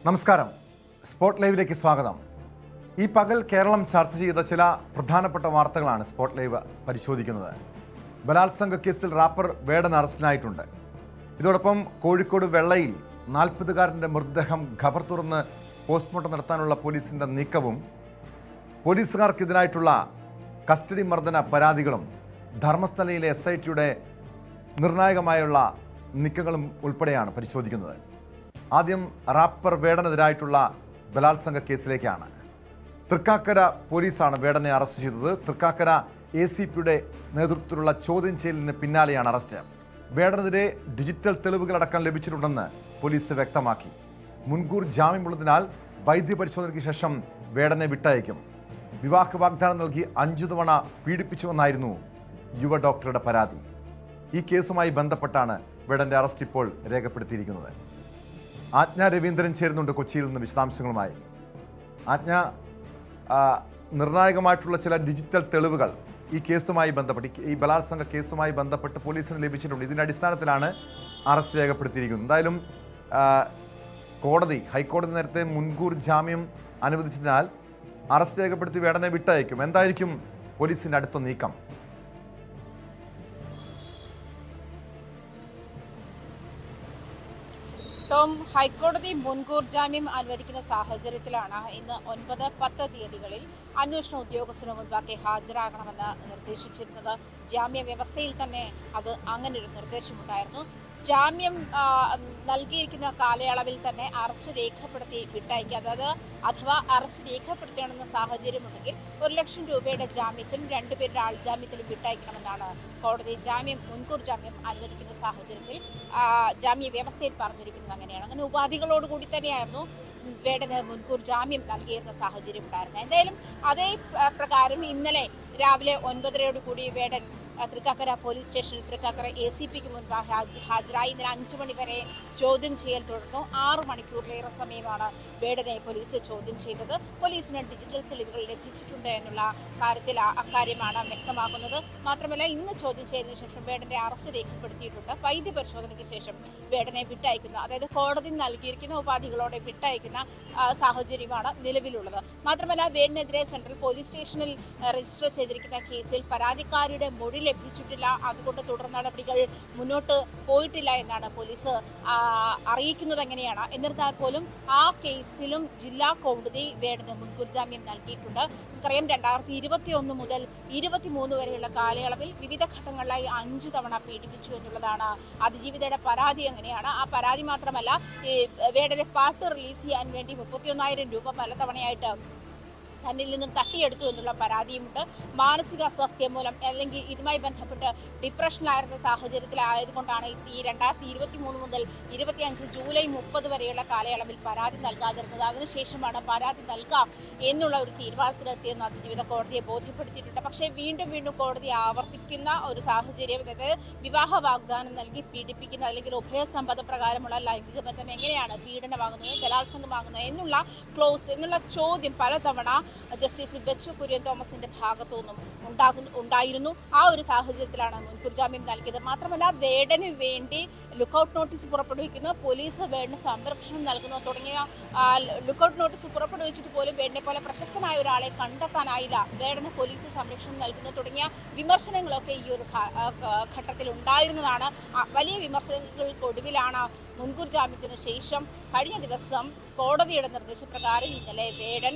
നമസ്കാരം. സ്പോട്ട് ലൈവിലേക്ക് സ്വാഗതം. ഈ പകൽ കേരളം ചർച്ച ചെയ്ത ചില പ്രധാനപ്പെട്ട വാർത്തകളാണ് സ്പോട്ട് ലൈവ് പരിശോധിക്കുന്നത്. ബലാത്സംഗ കേസിൽ റാപ്പർ വേടൻ അറസ്റ്റിലായിട്ടുണ്ട്. ഇതോടൊപ്പം കോഴിക്കോട് വെള്ളയിൽ 40-കാരൻ്റെ മൃതദേഹം ഖബർ തുറന്ന് പോസ്റ്റ്മോർട്ടം നടത്താനുള്ള പോലീസിൻ്റെ നീക്കവും, പോലീസുകാർക്കെതിരായിട്ടുള്ള കസ്റ്റഡി മർദ്ദന പരാതികളും, ധർമ്മസ്ഥലയിലെ SITയുടെ നിർണായകമായുള്ള നീക്കങ്ങളും ഉൾപ്പെടെയാണ് പരിശോധിക്കുന്നത്. ആദ്യം റാപ്പർ വേടനെതിരായിട്ടുള്ള ബലാത്സംഗ കേസിലേക്കാണ്. തൃക്കാക്കര പോലീസാണ് വേടനെ അറസ്റ്റ് ചെയ്തത്. തൃക്കാക്കര ACPയുടെ നേതൃത്വത്തിലുള്ള ചോദ്യം ചെയ്യലിന് പിന്നാലെയാണ് അറസ്റ്റ്. വേടനെതിരെ ഡിജിറ്റൽ തെളിവുകളടക്കം ലഭിച്ചിട്ടുണ്ടെന്ന് പോലീസ് വ്യക്തമാക്കി. മുൻകൂർ ജാമ്യമുള്ളതിനാൽ വൈദ്യപരിശോധനയ്ക്ക് ശേഷം വേടനെ വിട്ടയക്കും. വിവാഹ വാഗ്ദാനം നൽകി 5 തവണ പീഡിപ്പിച്ചുവെന്നായിരുന്നു യുവ ഡോക്ടറുടെ പരാതി. ഈ കേസുമായി ബന്ധപ്പെട്ടാണ് വേടന്റെ അറസ്റ്റ് ഇപ്പോൾ രേഖപ്പെടുത്തിയിരിക്കുന്നത്. ആജ്ഞ രവീന്ദ്രൻ ചേരുന്നുണ്ട് കൊച്ചിയിൽ നിന്ന് വിശദാംശങ്ങളുമായി. ആജ്ഞ, നിർണായകമായിട്ടുള്ള ചില ഡിജിറ്റൽ തെളിവുകൾ ഈ കേസുമായി ബന്ധപ്പെട്ട്, ഈ ബലാത്സംഗ കേസുമായി ബന്ധപ്പെട്ട് പോലീസിന് ലഭിച്ചിട്ടുണ്ട്. ഇതിൻ്റെ അടിസ്ഥാനത്തിലാണ് അറസ്റ്റ് രേഖപ്പെടുത്തിയിരിക്കുന്നത്. എന്തായാലും ഹൈക്കോടതി നേരത്തെ മുൻകൂർ ജാമ്യം അനുവദിച്ചതിനാൽ അറസ്റ്റ് രേഖപ്പെടുത്തി വേടനെ വിട്ടയക്കും. എന്തായിരിക്കും പോലീസിൻ്റെ അടുത്ത നീക്കം? ഹൈക്കോടതി മുൻകൂർ ജാമ്യം അനുവദിക്കുന്ന സാഹചര്യത്തിലാണ് ഇന്ന് 9, 10 തീയതികളിൽ അന്വേഷണ ഉദ്യോഗസ്ഥന് മുൻപാകെ ഹാജരാകണമെന്ന് നിർദ്ദേശിച്ചിരുന്നത്. ജാമ്യ വ്യവസ്ഥയിൽ തന്നെ അത് അങ്ങനൊരു നിർദ്ദേശമുണ്ടായിരുന്നു. ജാമ്യം നൽകിയിരിക്കുന്ന കാലയളവിൽ തന്നെ അറസ്റ്റ് രേഖപ്പെടുത്തി വിട്ടയക്കുക, അഥവാ അറസ്റ്റ് രേഖപ്പെടുത്തണമെന്ന സാഹചര്യമുണ്ടെങ്കിൽ 1 ലക്ഷം രൂപയുടെ ജാമ്യത്തിലും 2 പേരുടെ ആൾജാമ്യത്തിലും വിട്ടയക്കണമെന്നാണ് കോടതി മുൻകൂർ ജാമ്യം അനുവദിക്കുന്ന സാഹചര്യത്തിൽ ജാമ്യ വ്യവസ്ഥയിൽ പറഞ്ഞിരിക്കുന്നത്. അങ്ങനെ ഉപാധികളോടുകൂടി തന്നെയായിരുന്നു വേടന് മുൻകൂർ ജാമ്യം നൽകിയിരുന്ന സാഹചര്യം ഉണ്ടായിരുന്നത്. എന്തായാലും അതേ പ്രകാരം ഇന്നലെ രാവിലെ 9:30 വേടൻ തൃക്കാക്കര പോലീസ് സ്റ്റേഷനിൽ തൃക്കാക്കര ACPക്ക് മുൻപാകെ ഹാജരായി. ഇന്നലെ 5 മണി വരെ ചോദ്യം ചെയ്യൽ തുടർന്നു. 6 മണിക്കൂറിലേറെ സമയമാണ് വേടനെ പോലീസ് ചോദ്യം ചെയ്തത്. പോലീസിന് ഡിജിറ്റൽ തെളിവുകൾ ലഭിച്ചിട്ടുണ്ട് എന്നുള്ള അക്കാര്യമാണ് വ്യക്തമാക്കുന്നത്. മാത്രമല്ല, ഇന്ന് ചോദ്യം ചെയ്തതിനു ശേഷം വേടന്റെ അറസ്റ്റ് രേഖപ്പെടുത്തിയിട്ടുണ്ട്. വൈദ്യ പരിശോധനയ്ക്ക് ശേഷം വേടനെ വിട്ടയക്കുന്ന, അതായത് കോടതി നൽകിയിരിക്കുന്ന ഉപാധികളോടെ വിട്ടയക്കുന്ന സാഹചര്യമാണ് നിലവിലുള്ളത്. മാത്രമല്ല, വേടനെതിരെ സെൻട്രൽ പോലീസ് സ്റ്റേഷനിൽ രജിസ്റ്റർ ചെയ്തിരിക്കുന്ന കേസിൽ പരാതിക്കാരുടെ മൊഴി ലഭിച്ചിട്ടില്ല. അതുകൊണ്ട് തുടർ നടപടികൾ മുന്നോട്ട് പോയിട്ടില്ല എന്നാണ് പോലീസ് അറിയിക്കുന്നത്. എങ്ങനെയാണ് എന്നിരുന്നാൽ പോലും ആ കേസിലും ജില്ലാ കോടതി വേടന് മുൻകൂർ ജാമ്യം നൽകിയിട്ടുണ്ട്. നമുക്കറിയാം, 2021 മുതൽ 2023 വരെയുള്ള കാലയളവിൽ വിവിധ ഘട്ടങ്ങളിലായി 5 തവണ പീഡിപ്പിച്ചു എന്നുള്ളതാണ് അതിജീവിതയുടെ പരാതി. അങ്ങനെയാണ് ആ പരാതി. മാത്രമല്ല, വേടനെ പാട്ട് റിലീസ് ചെയ്യാൻ വേണ്ടി 31,000 രൂപ പലതവണയായിട്ട് തന്നിൽ നിന്നും തട്ടിയെടുത്തു എന്നുള്ള പരാതിയുമുണ്ട്. മാനസിക അസ്വാസ്ഥ്യം മൂലം അല്ലെങ്കിൽ ഇതുമായി ബന്ധപ്പെട്ട് ഡിപ്രഷനിലായിരുന്ന സാഹചര്യത്തിലായതുകൊണ്ടാണ് ഈ 2023 മുതൽ 25 ജൂലൈ 30 വരെയുള്ള കാലയളവിൽ പരാതി നൽകാതിരുന്നത്. അതിനുശേഷമാണ് പരാതി നൽകാം എന്നുള്ള ഒരു തീരുമാനത്തിലെത്തിയെന്ന് അതിജീവിത കോടതിയെ ബോധ്യപ്പെടുത്തിയിട്ടുണ്ട്. പക്ഷേ വീണ്ടും കോടതി ആവർത്തിക്കുന്ന ഒരു സാഹചര്യം, അതായത് വിവാഹ വാഗ്ദാനം നൽകി പീഡിപ്പിക്കുന്ന അല്ലെങ്കിൽ ഉഭയസമ്മത പ്രകാരമുള്ള ലൈംഗിക ബന്ധം എങ്ങനെയാണ് പീഡനമാകുന്നത്, ബലാത്സംഗമാകുന്നത് എന്നുള്ള ചോദ്യം പലതവണ ജസ്റ്റിസ് ബെച്ചു കുര്യൻ തോമസിന്റെ ഭാഗത്തുനിന്നും ഉണ്ടായിരുന്നു. ആ ഒരു സാഹചര്യത്തിലാണ് മുൻകൂർ ജാമ്യം നൽകിയത്. മാത്രമല്ല, വേടന് വേണ്ടി ലുക്കൌട്ട് നോട്ടീസ് പുറപ്പെടുവിക്കുന്നു, പോലീസ് വേടന് സംരക്ഷണം നൽകുന്നു തുടങ്ങിയ ലുക്കൌട്ട് നോട്ടീസ് പുറപ്പെടുവിച്ചിട്ട് പോലും വേടനെ പോലെ പ്രശസ്തനായ ഒരാളെ കണ്ടെത്താനായില്ല, വേടന് പോലീസ് സംരക്ഷണം നൽകുന്നു തുടങ്ങിയ വിമർശനങ്ങളൊക്കെ ഈ ഒരു ഘട്ടത്തിൽ ഉണ്ടായിരുന്നതാണ്. വലിയ വിമർശനങ്ങൾക്കൊടുവിലാണ് മുൻകൂർ ജാമ്യത്തിന് ശേഷം കഴിഞ്ഞ ദിവസം കോടതിയുടെ നിർദ്ദേശപ്രകാരം ഇന്നലെ വേടൻ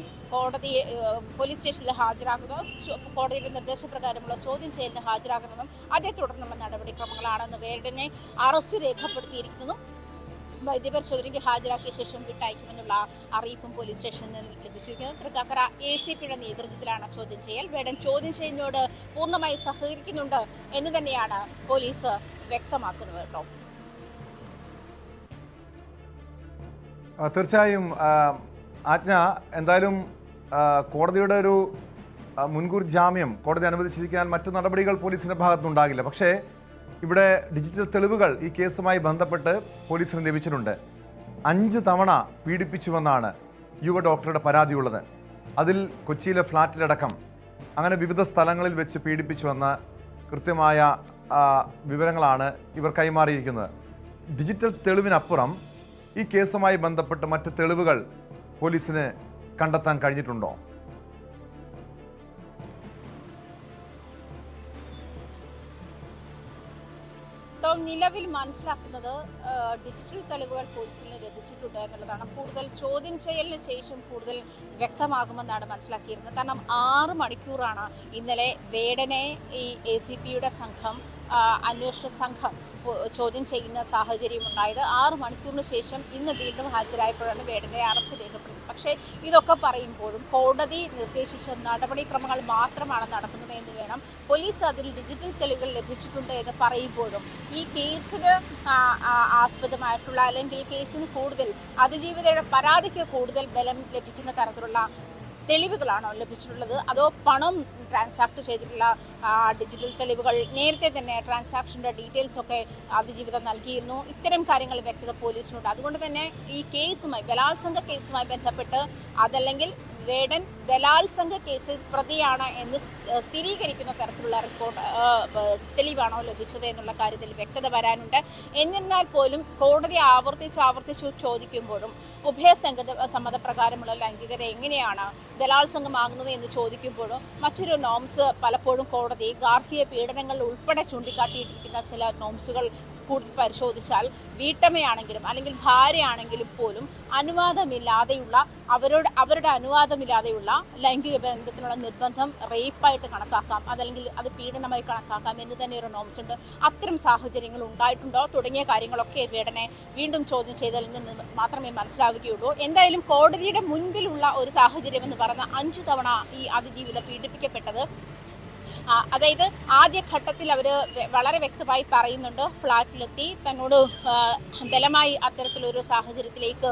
പോലീസ് സ്റ്റേഷനിൽ ഹാജരാകുന്നതും കോടതിയുടെ നിർദ്ദേശപ്രകാരമുള്ള ചോദ്യം ചെയ്യലിന് ഹാജരാകുന്നതും അതേ തുടർന്നുള്ള നടപടിക്രമങ്ങളാണെന്ന് വേടനെ അറസ്റ്റ് രേഖപ്പെടുത്തിയിരിക്കുന്നതും വൈദ്യപരിശോധനയ്ക്ക് ഹാജരാക്കിയ ശേഷം വിട്ടയക്കുമെന്നുള്ള അറിയിപ്പും പോലീസ് സ്റ്റേഷനിൽ ലഭിച്ചിരിക്കുന്നത്. തൃക്കാക്കര ACPയുടെ നേതൃത്വത്തിലാണ് ചോദ്യം ചെയ്യൽ. വേടൻ ചോദ്യം ചെയ്യുന്നതിനോട് പൂർണ്ണമായി സഹകരിക്കുന്നുണ്ട് എന്ന് തന്നെയാണ് പോലീസ് വ്യക്തമാക്കുന്നത് കേട്ടോ. തീർച്ചയായും ആജ്ഞ, എന്തായാലും കോടതിയുടെ ഒരു മുൻകൂർ ജാമ്യം കോടതി അനുവദിച്ചിരിക്കാൻ മറ്റു നടപടികൾ പോലീസിൻ്റെ ഭാഗത്തുനിന്നുണ്ടാകില്ല. പക്ഷേ ഇവിടെ ഡിജിറ്റൽ തെളിവുകൾ ഈ കേസുമായി ബന്ധപ്പെട്ട് പോലീസിന് ലഭിച്ചിട്ടുണ്ട്. 5 തവണ പീഡിപ്പിച്ചുവെന്നാണ് യുവ ഡോക്ടറുടെ പരാതിയുള്ളത്. അതിൽ കൊച്ചിയിലെ ഫ്ലാറ്റിലടക്കം അങ്ങനെ വിവിധ സ്ഥലങ്ങളിൽ വെച്ച് പീഡിപ്പിച്ചുവെന്ന കൃത്യമായ വിവരങ്ങളാണ് ഇവർ കൈമാറിയിരിക്കുന്നത്. ഡിജിറ്റൽ തെളിവിനപ്പുറം ഈ കേസുമായി ബന്ധപ്പെട്ട് മറ്റ് തെളിവുകൾ പോലീസിന് കണ്ടെത്താൻ കഴിഞ്ഞിട്ടുണ്ടോ? നിലവിൽ മനസ്സിലാക്കുന്നത് ഡിജിറ്റൽ തെളിവുകൾ പോലീസിന് ലഭിച്ചിട്ടുണ്ട് എന്നുള്ളതാണ്. കൂടുതൽ ചോദ്യം ചെയ്യലിന് ശേഷം കൂടുതൽ വ്യക്തമാകുമെന്നാണ് മനസ്സിലാക്കിയിരുന്നത്. കാരണം 6 മണിക്കൂറാണ് ഇന്നലെ വേടനെ ഈ ACPയുടെ സംഘം അന്വേഷണ സംഘം ചോദ്യം ചെയ്യുന്ന സാഹചര്യം ഉണ്ടായത്. 6 മണിക്കൂറിന് ശേഷം ഇന്ന് വീണ്ടും ഹാജരായപ്പോഴാണ് വേടനെ അറസ്റ്റ് രേഖപ്പെടുത്തിയത്. പക്ഷേ ഇതൊക്കെ പറയുമ്പോഴും കോടതി നിർദ്ദേശിച്ച നടപടിക്രമങ്ങൾ മാത്രമാണ് നടക്കുന്നത് എന്ന് വേണം. പോലീസ് അതിൽ ഡിജിറ്റൽ തെളിവുകൾ ലഭിച്ചിട്ടുണ്ട് എന്ന് പറയുമ്പോഴും ഈ കേസിന് ആസ്പദമായിട്ടുള്ള അല്ലെങ്കിൽ കേസിന് കൂടുതൽ അതിജീവിതയുടെ പരാതിക്ക് കൂടുതൽ ബലം ലഭിക്കുന്ന തരത്തിലുള്ള തെളിവുകളാണോ ലഭിച്ചിട്ടുള്ളത്, അതോ പണം ട്രാൻസാക്ട് ചെയ്തിട്ടുള്ള ഡിജിറ്റൽ തെളിവുകൾ? നേരത്തെ തന്നെ ട്രാൻസാക്ഷൻ്റെ ഡീറ്റെയിൽസ് ഒക്കെ അതിജീവിതം നൽകിയിരുന്നു. ഇത്തരം കാര്യങ്ങൾ വ്യക്തത പോലീസിനുണ്ട്. അതുകൊണ്ട് തന്നെ ഈ കേസുമായി, ബലാത്സംഗ കേസുമായി ബന്ധപ്പെട്ട് അതല്ലെങ്കിൽ വേടൻ ബലാത്സംഗ കേസിൽ പ്രതിയാണ് എന്ന് സ്ഥിരീകരിക്കുന്ന തരത്തിലുള്ള തെളിവാണോ ലഭിച്ചത് എന്നുള്ള കാര്യത്തിൽ വ്യക്തത വരാനുണ്ട്. എന്നിരുന്നാൽ പോലും കോടതി ആവർത്തിച്ച് ചോദിക്കുമ്പോഴും ഉഭയസമ്മതപ്രകാരമുള്ള ലൈംഗികത എങ്ങനെയാണ് ബലാത്സംഗമാകുന്നത് എന്ന് ചോദിക്കുമ്പോഴും മറ്റൊരു നോംസ് പലപ്പോഴും കോടതി ഗാർഹിക പീഡനങ്ങൾ ഉൾപ്പെടെ ചൂണ്ടിക്കാട്ടിയിരിക്കുന്ന ചില നോംസുകൾ കൂടുതൽ പരിശോധിച്ചാൽ വീട്ടമ്മയാണെങ്കിലും അല്ലെങ്കിൽ ഭാര്യയാണെങ്കിലും പോലും അനുവാദമില്ലാതെയുള്ള അവരുടെ അനുവാദമില്ലാതെയുള്ള ലൈംഗിക ബന്ധത്തിനുള്ള നിർബന്ധം റേപ്പായിട്ട് കണക്കാക്കാം, അതല്ലെങ്കിൽ അത് പീഡനമായി കണക്കാക്കാം എന്ന് തന്നെ ഒരു നോംസ് ഉണ്ട്. അത്തരം സാഹചര്യങ്ങൾ ഉണ്ടായിട്ടുണ്ടോ തുടങ്ങിയ കാര്യങ്ങളൊക്കെ വേടനെ വീണ്ടും ചോദ്യം ചെയ്തതിൽ നിന്ന് മാത്രമേ മനസ്സിലാവുകയുള്ളൂ. എന്തായാലും കോടതിയുടെ മുൻപിലുള്ള ഒരു സാഹചര്യം എന്ന് പറഞ്ഞാൽ 5 തവണ ഈ അതിജീവിത പീഡിപ്പിക്കപ്പെട്ടത്. അതായത് ആദ്യഘട്ടത്തിൽ അവർ വളരെ വ്യക്തമായി പറയുന്നുണ്ട്, ഫ്ലാറ്റിലെത്തി തന്നോട് ബലമായി അത്തരത്തിലൊരു സാഹചര്യത്തിലേക്ക്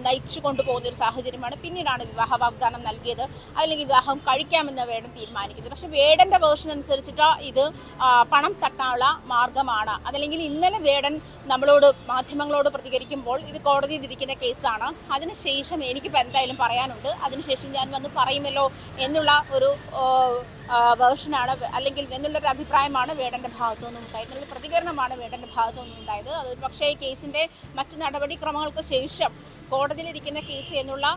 നയിച്ചു കൊണ്ടുപോകുന്ന ഒരു സാഹചര്യമാണ്. പിന്നീടാണ് വിവാഹ വാഗ്ദാനം നൽകിയത്, അല്ലെങ്കിൽ വിവാഹം കഴിക്കാമെന്ന് വേടൻ തീരുമാനിക്കുന്നത്. പക്ഷെ വേടൻ്റെ വേർഷൻ അനുസരിച്ചിട്ട് ഇത് പണം തട്ടാനുള്ള മാർഗമാണ്. അതല്ലെങ്കിൽ ഇന്നലെ വേടൻ മാധ്യമങ്ങളോട് പ്രതികരിക്കുമ്പോൾ ഇത് കോടതി വിധിക്കുന്ന കേസാണ്, അതിനുശേഷം എനിക്കിപ്പോൾ എന്തായാലും പറയാനുണ്ട്, അതിനുശേഷം ഞാൻ വന്ന് പറയുമല്ലോ എന്നുള്ള ഒരു വേർഷനാണ്, അല്ലെങ്കിൽ എന്നുള്ളൊരു അഭിപ്രായമാണ് വേടൻ്റെ ഭാഗത്തു നിന്നും ഉണ്ടായത്, എന്നുള്ള പ്രതികരണമാണ് വേടൻ്റെ ഭാഗത്തു നിന്നും ഉണ്ടായത്. അത് പക്ഷേ കേസിൻ്റെ മറ്റ് നടപടിക്രമങ്ങൾക്ക് ശേഷം, കോടതിയിലിരിക്കുന്ന കേസ് എന്നുള്ള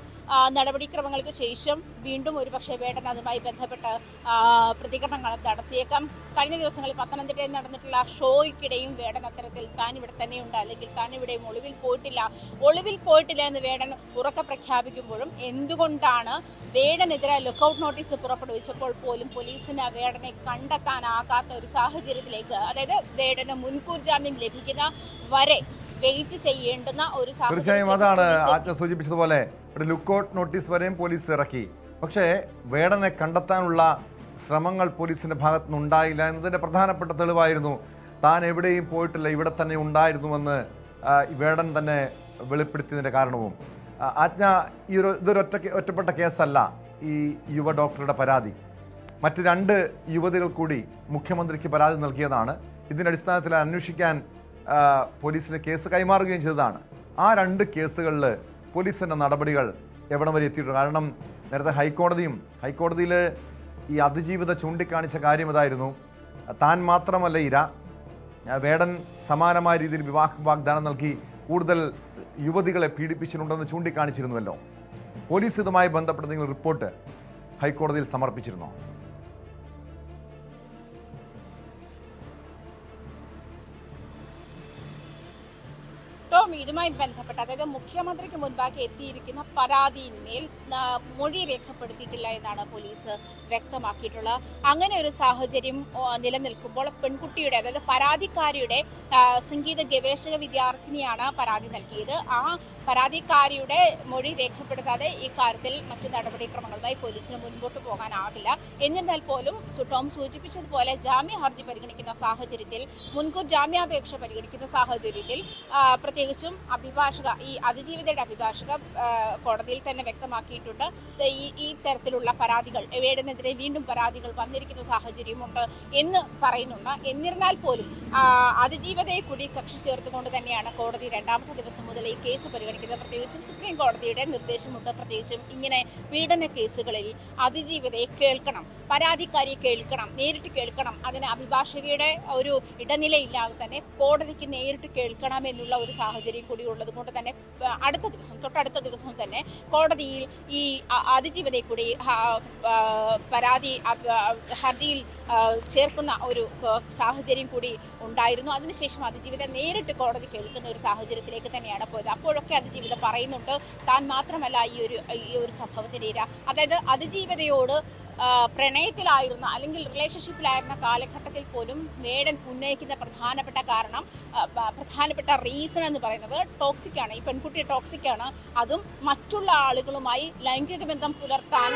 നടപടിക്രമങ്ങൾക്ക് ശേഷം വീണ്ടും ഒരു പക്ഷേ വേടൻ അതുമായി ബന്ധപ്പെട്ട് പ്രതികരണങ്ങൾ നടത്തിയേക്കാം. കഴിഞ്ഞ ദിവസങ്ങളിൽ പത്തനംതിട്ടയിൽ നടന്നിട്ടുള്ള ഷോയ്ക്കിടെയും വേടൻ അത്തരത്തിൽ താൻ ഇവിടെ തന്നെയുണ്ട്, അല്ലെങ്കിൽ താൻ ഇവിടെയും ഒളിവിൽ പോയിട്ടില്ല എന്ന് വേടൻ ഉറക്കെ പ്രഖ്യാപിക്കുമ്പോഴും എന്തുകൊണ്ടാണ് വേടനെതിരെ ലുക്കൌട്ട് നോട്ടീസ് പുറപ്പെടുവിച്ചപ്പോൾ പോലും പോലീസിന് വേടനെ കണ്ടെത്താനാകാത്ത ഒരു സാഹചര്യത്തിലേക്ക്, അതായത് വേടന് മുൻകൂർ ജാമ്യം ലഭിക്കുന്ന വരെ വെയിറ്റ് ചെയ്യേണ്ടുന്ന ഒരു സാഹചര്യം. തീർച്ചയായും അതാണ് ആജ്ഞ സൂചിപ്പിച്ചതുപോലെ ഒരു ലുക്കൌട്ട് നോട്ടീസ് വരെയും പോലീസ് ഇറക്കി. പക്ഷേ വേടനെ കണ്ടെത്താനുള്ള ശ്രമങ്ങൾ പോലീസിന്റെ ഭാഗത്തുനിന്ന് ഉണ്ടായില്ല എന്നതിന്റെ പ്രധാനപ്പെട്ട തെളിവായിരുന്നു താൻ എവിടെയും പോയിട്ടില്ല, ഇവിടെ തന്നെ ഉണ്ടായിരുന്നുവെന്ന് വേടൻ തന്നെ വെളിപ്പെടുത്തിയതിന്റെ കാരണവും. ആജ്ഞ ഇതൊരു ഒറ്റപ്പെട്ട കേസല്ല. ഈ യുവ ഡോക്ടറുടെ പരാതി മറ്റ് 2 യുവതികൾ കൂടി മുഖ്യമന്ത്രിക്ക് പരാതി നൽകിയതാണ്. ഇതിൻ്റെ അടിസ്ഥാനത്തിൽ അന്വേഷിക്കാൻ പോലീസിന് കേസ് കൈമാറുകയും ചെയ്തതാണ്. ആ 2 കേസുകളിൽ പോലീസിൻ്റെ നടപടികൾ എവിടം വരെ എത്തിയിട്ടുണ്ട്? കാരണം നേരത്തെ ഹൈക്കോടതിയിൽ ഈ അതിജീവിത ചൂണ്ടിക്കാണിച്ച കാര്യം ഇതായിരുന്നു, താൻ മാത്രമല്ല ഇര, വേടൻ സമാനമായ രീതിയിൽ വിവാഹ വാഗ്ദാനം നൽകി കൂടുതൽ യുവതികളെ പീഡിപ്പിച്ചിട്ടുണ്ടെന്ന് ചൂണ്ടിക്കാണിച്ചിരുന്നുവല്ലോ. പോലീസ് ഇതുമായി ബന്ധപ്പെട്ട നിങ്ങൾ റിപ്പോർട്ട് ഹൈക്കോടതിയിൽ സമർപ്പിച്ചിരുന്നോ? ഇതുമായി ബന്ധപ്പെട്ട്, അതായത് മുഖ്യമന്ത്രിക്ക് മുൻപാകെ എത്തിയിരിക്കുന്ന പരാതിയിന്മേൽ മൊഴി രേഖപ്പെടുത്തിയിട്ടില്ല എന്നാണ് പോലീസ് വ്യക്തമാക്കിയിട്ടുള്ളത്. അങ്ങനെ ഒരു സാഹചര്യം നിലനിൽക്കുമ്പോൾ പെൺകുട്ടിയുടെ, അതായത് പരാതിക്കാരിയുടെ സംഗീത ഗവേഷക വിദ്യാർത്ഥിനിയാണ് പരാതി നൽകിയത്. ആ പരാതിക്കാരിയുടെ മൊഴി രേഖപ്പെടുത്താതെ ഇക്കാര്യത്തിൽ മറ്റു നടപടിക്രമങ്ങളുമായി പോലീസിന് മുൻപോട്ട് പോകാനാകില്ല. എന്നിരുന്നാൽ പോലും ടോം സൂചിപ്പിച്ചതുപോലെ ജാമ്യ ഹർജി പരിഗണിക്കുന്ന സാഹചര്യത്തിൽ, മുൻകൂർ ജാമ്യാപേക്ഷ പരിഗണിക്കുന്ന സാഹചര്യത്തിൽ പ്രത്യേകിച്ചും ഈ അതിജീവിതയുടെ അഭിഭാഷക കോടതിയിൽ തന്നെ വ്യക്തമാക്കിയിട്ടുണ്ട്, ഈ തരത്തിലുള്ള പരാതികൾ, വേടനെതിരെ വീണ്ടും പരാതികൾ വന്നിരിക്കുന്ന സാഹചര്യമുണ്ട് എന്ന് പറയുന്നുണ്ട്. എന്നിരുന്നാൽ പോലും അതിജീവിതയെ കൂടി കക്ഷി ചേർത്തുകൊണ്ട് തന്നെയാണ് കോടതി 2ാമത്തെ ദിവസം മുതൽ ഈ കേസ് പരിഗണിക്കുന്നത്. പ്രത്യേകിച്ചും സുപ്രീം കോടതിയുടെ നിർദ്ദേശമുണ്ട്, പ്രത്യേകിച്ചും ഇങ്ങനെ പീഡന കേസുകളിൽ അതിജീവിതയെ കേൾക്കണം, പരാതിക്കാരിയെ കേൾക്കണം, നേരിട്ട് കേൾക്കണം. അതിന് അഭിഭാഷകയുടെ ഒരു ഇടനിലയില്ലാതെ തന്നെ കോടതിക്ക് നേരിട്ട് കേൾക്കണം എന്നുള്ള ഒരു സാഹചര്യം സാഹചര്യം കൂടി ഉള്ളത് കൊണ്ട് തന്നെ തൊട്ടടുത്ത ദിവസം തന്നെ കോടതിയിൽ ഈ അതിജീവിതയെ കൂടി ഹർജിയിൽ ചേർക്കുന്ന ഒരു സാഹചര്യം കൂടി ഉണ്ടായിരുന്നു. അതിനുശേഷം അതിജീവിത നേരിട്ട് കോടതി കേൾക്കുന്ന ഒരു സാഹചര്യത്തിലേക്ക് തന്നെയാണ് പോയത്. അപ്പോഴൊക്കെ അതിജീവിത പറയുന്നുണ്ട് താൻ മാത്രമല്ല ഈ ഒരു സംഭവത്തിന്റെ ഇര. അതായത് അതിജീവിതയോട് പ്രണയത്തിലായിരുന്ന അല്ലെങ്കിൽ റിലേഷൻഷിപ്പിലായിരുന്ന കാലഘട്ടത്തിൽ പോലും വേടൻ ഉന്നയിക്കുന്ന പ്രധാനപ്പെട്ട റീസൺ എന്ന് പറയുന്നത് ടോക്സിക്കാണ്. ഈ പെൺകുട്ടി ടോക്സിക്കാണ്. അതും മറ്റുള്ള ആളുകളുമായി ലൈംഗിക ബന്ധം പുലർത്താൻ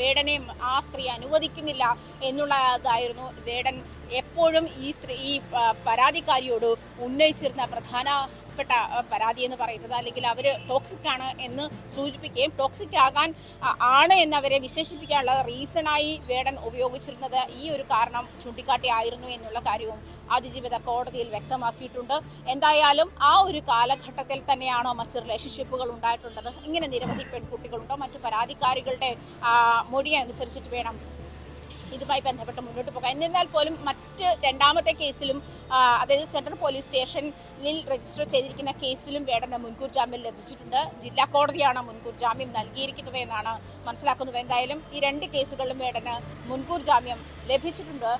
വേടനെ ആ സ്ത്രീ അനുവദിക്കുന്നില്ല എന്നുള്ളതായിരുന്നു വേടൻ എപ്പോഴും ഈ പരാതിക്കാരിയോട് ഉന്നയിച്ചിരുന്ന പ്രധാനപ്പെട്ട പരാതി എന്ന് പറയുന്നത്. അല്ലെങ്കിൽ അവർ ടോക്സിക് ആണ് എന്ന് സൂചിപ്പിക്കുകയും ടോക്സിക് ആണ് എന്ന് അവരെ വിശേഷിപ്പിക്കാനുള്ള റീസണായി വേടൻ ഉപയോഗിച്ചിരുന്നത് ഈ ഒരു കാരണം ചൂണ്ടിക്കാട്ടിയായിരുന്നു എന്നുള്ള കാര്യവും അതിജീവിത കോടതിയിൽ വ്യക്തമാക്കിയിട്ടുണ്ട്. എന്തായാലും ആ ഒരു കാലഘട്ടത്തിൽ തന്നെയാണോ മറ്റ് റിലേഷൻഷിപ്പുകൾ ഉണ്ടായിട്ടുള്ളത്, ഇങ്ങനെ നിരവധി പെൺകുട്ടികളുണ്ടോ, മറ്റു പരാതിക്കാരികളുടെ മൊഴി അനുസരിച്ചിട്ട് വേണം ഇതുമായി ബന്ധപ്പെട്ട് മുന്നോട്ട് പോകാം. എന്നിരുന്നാൽ പോലും മറ്റ് രണ്ടാമത്തെ കേസിലും അതായത് സെൻട്രൽ പോലീസ് സ്റ്റേഷനിൽ രജിസ്റ്റർ ചെയ്തിരിക്കുന്ന കേസിലും വേടന് മുൻകൂർ ജാമ്യം ലഭിച്ചിട്ടുണ്ട്. ജില്ലാ കോടതിയാണ് മുൻകൂർ ജാമ്യം നൽകിയിരിക്കുന്നത് എന്നാണ് മനസ്സിലാക്കുന്നത്. എന്തായാലും ഈ രണ്ട് കേസുകളിലും വേടന് മുൻകൂർ ജാമ്യം ലഭിച്ചിട്ടുണ്ട്.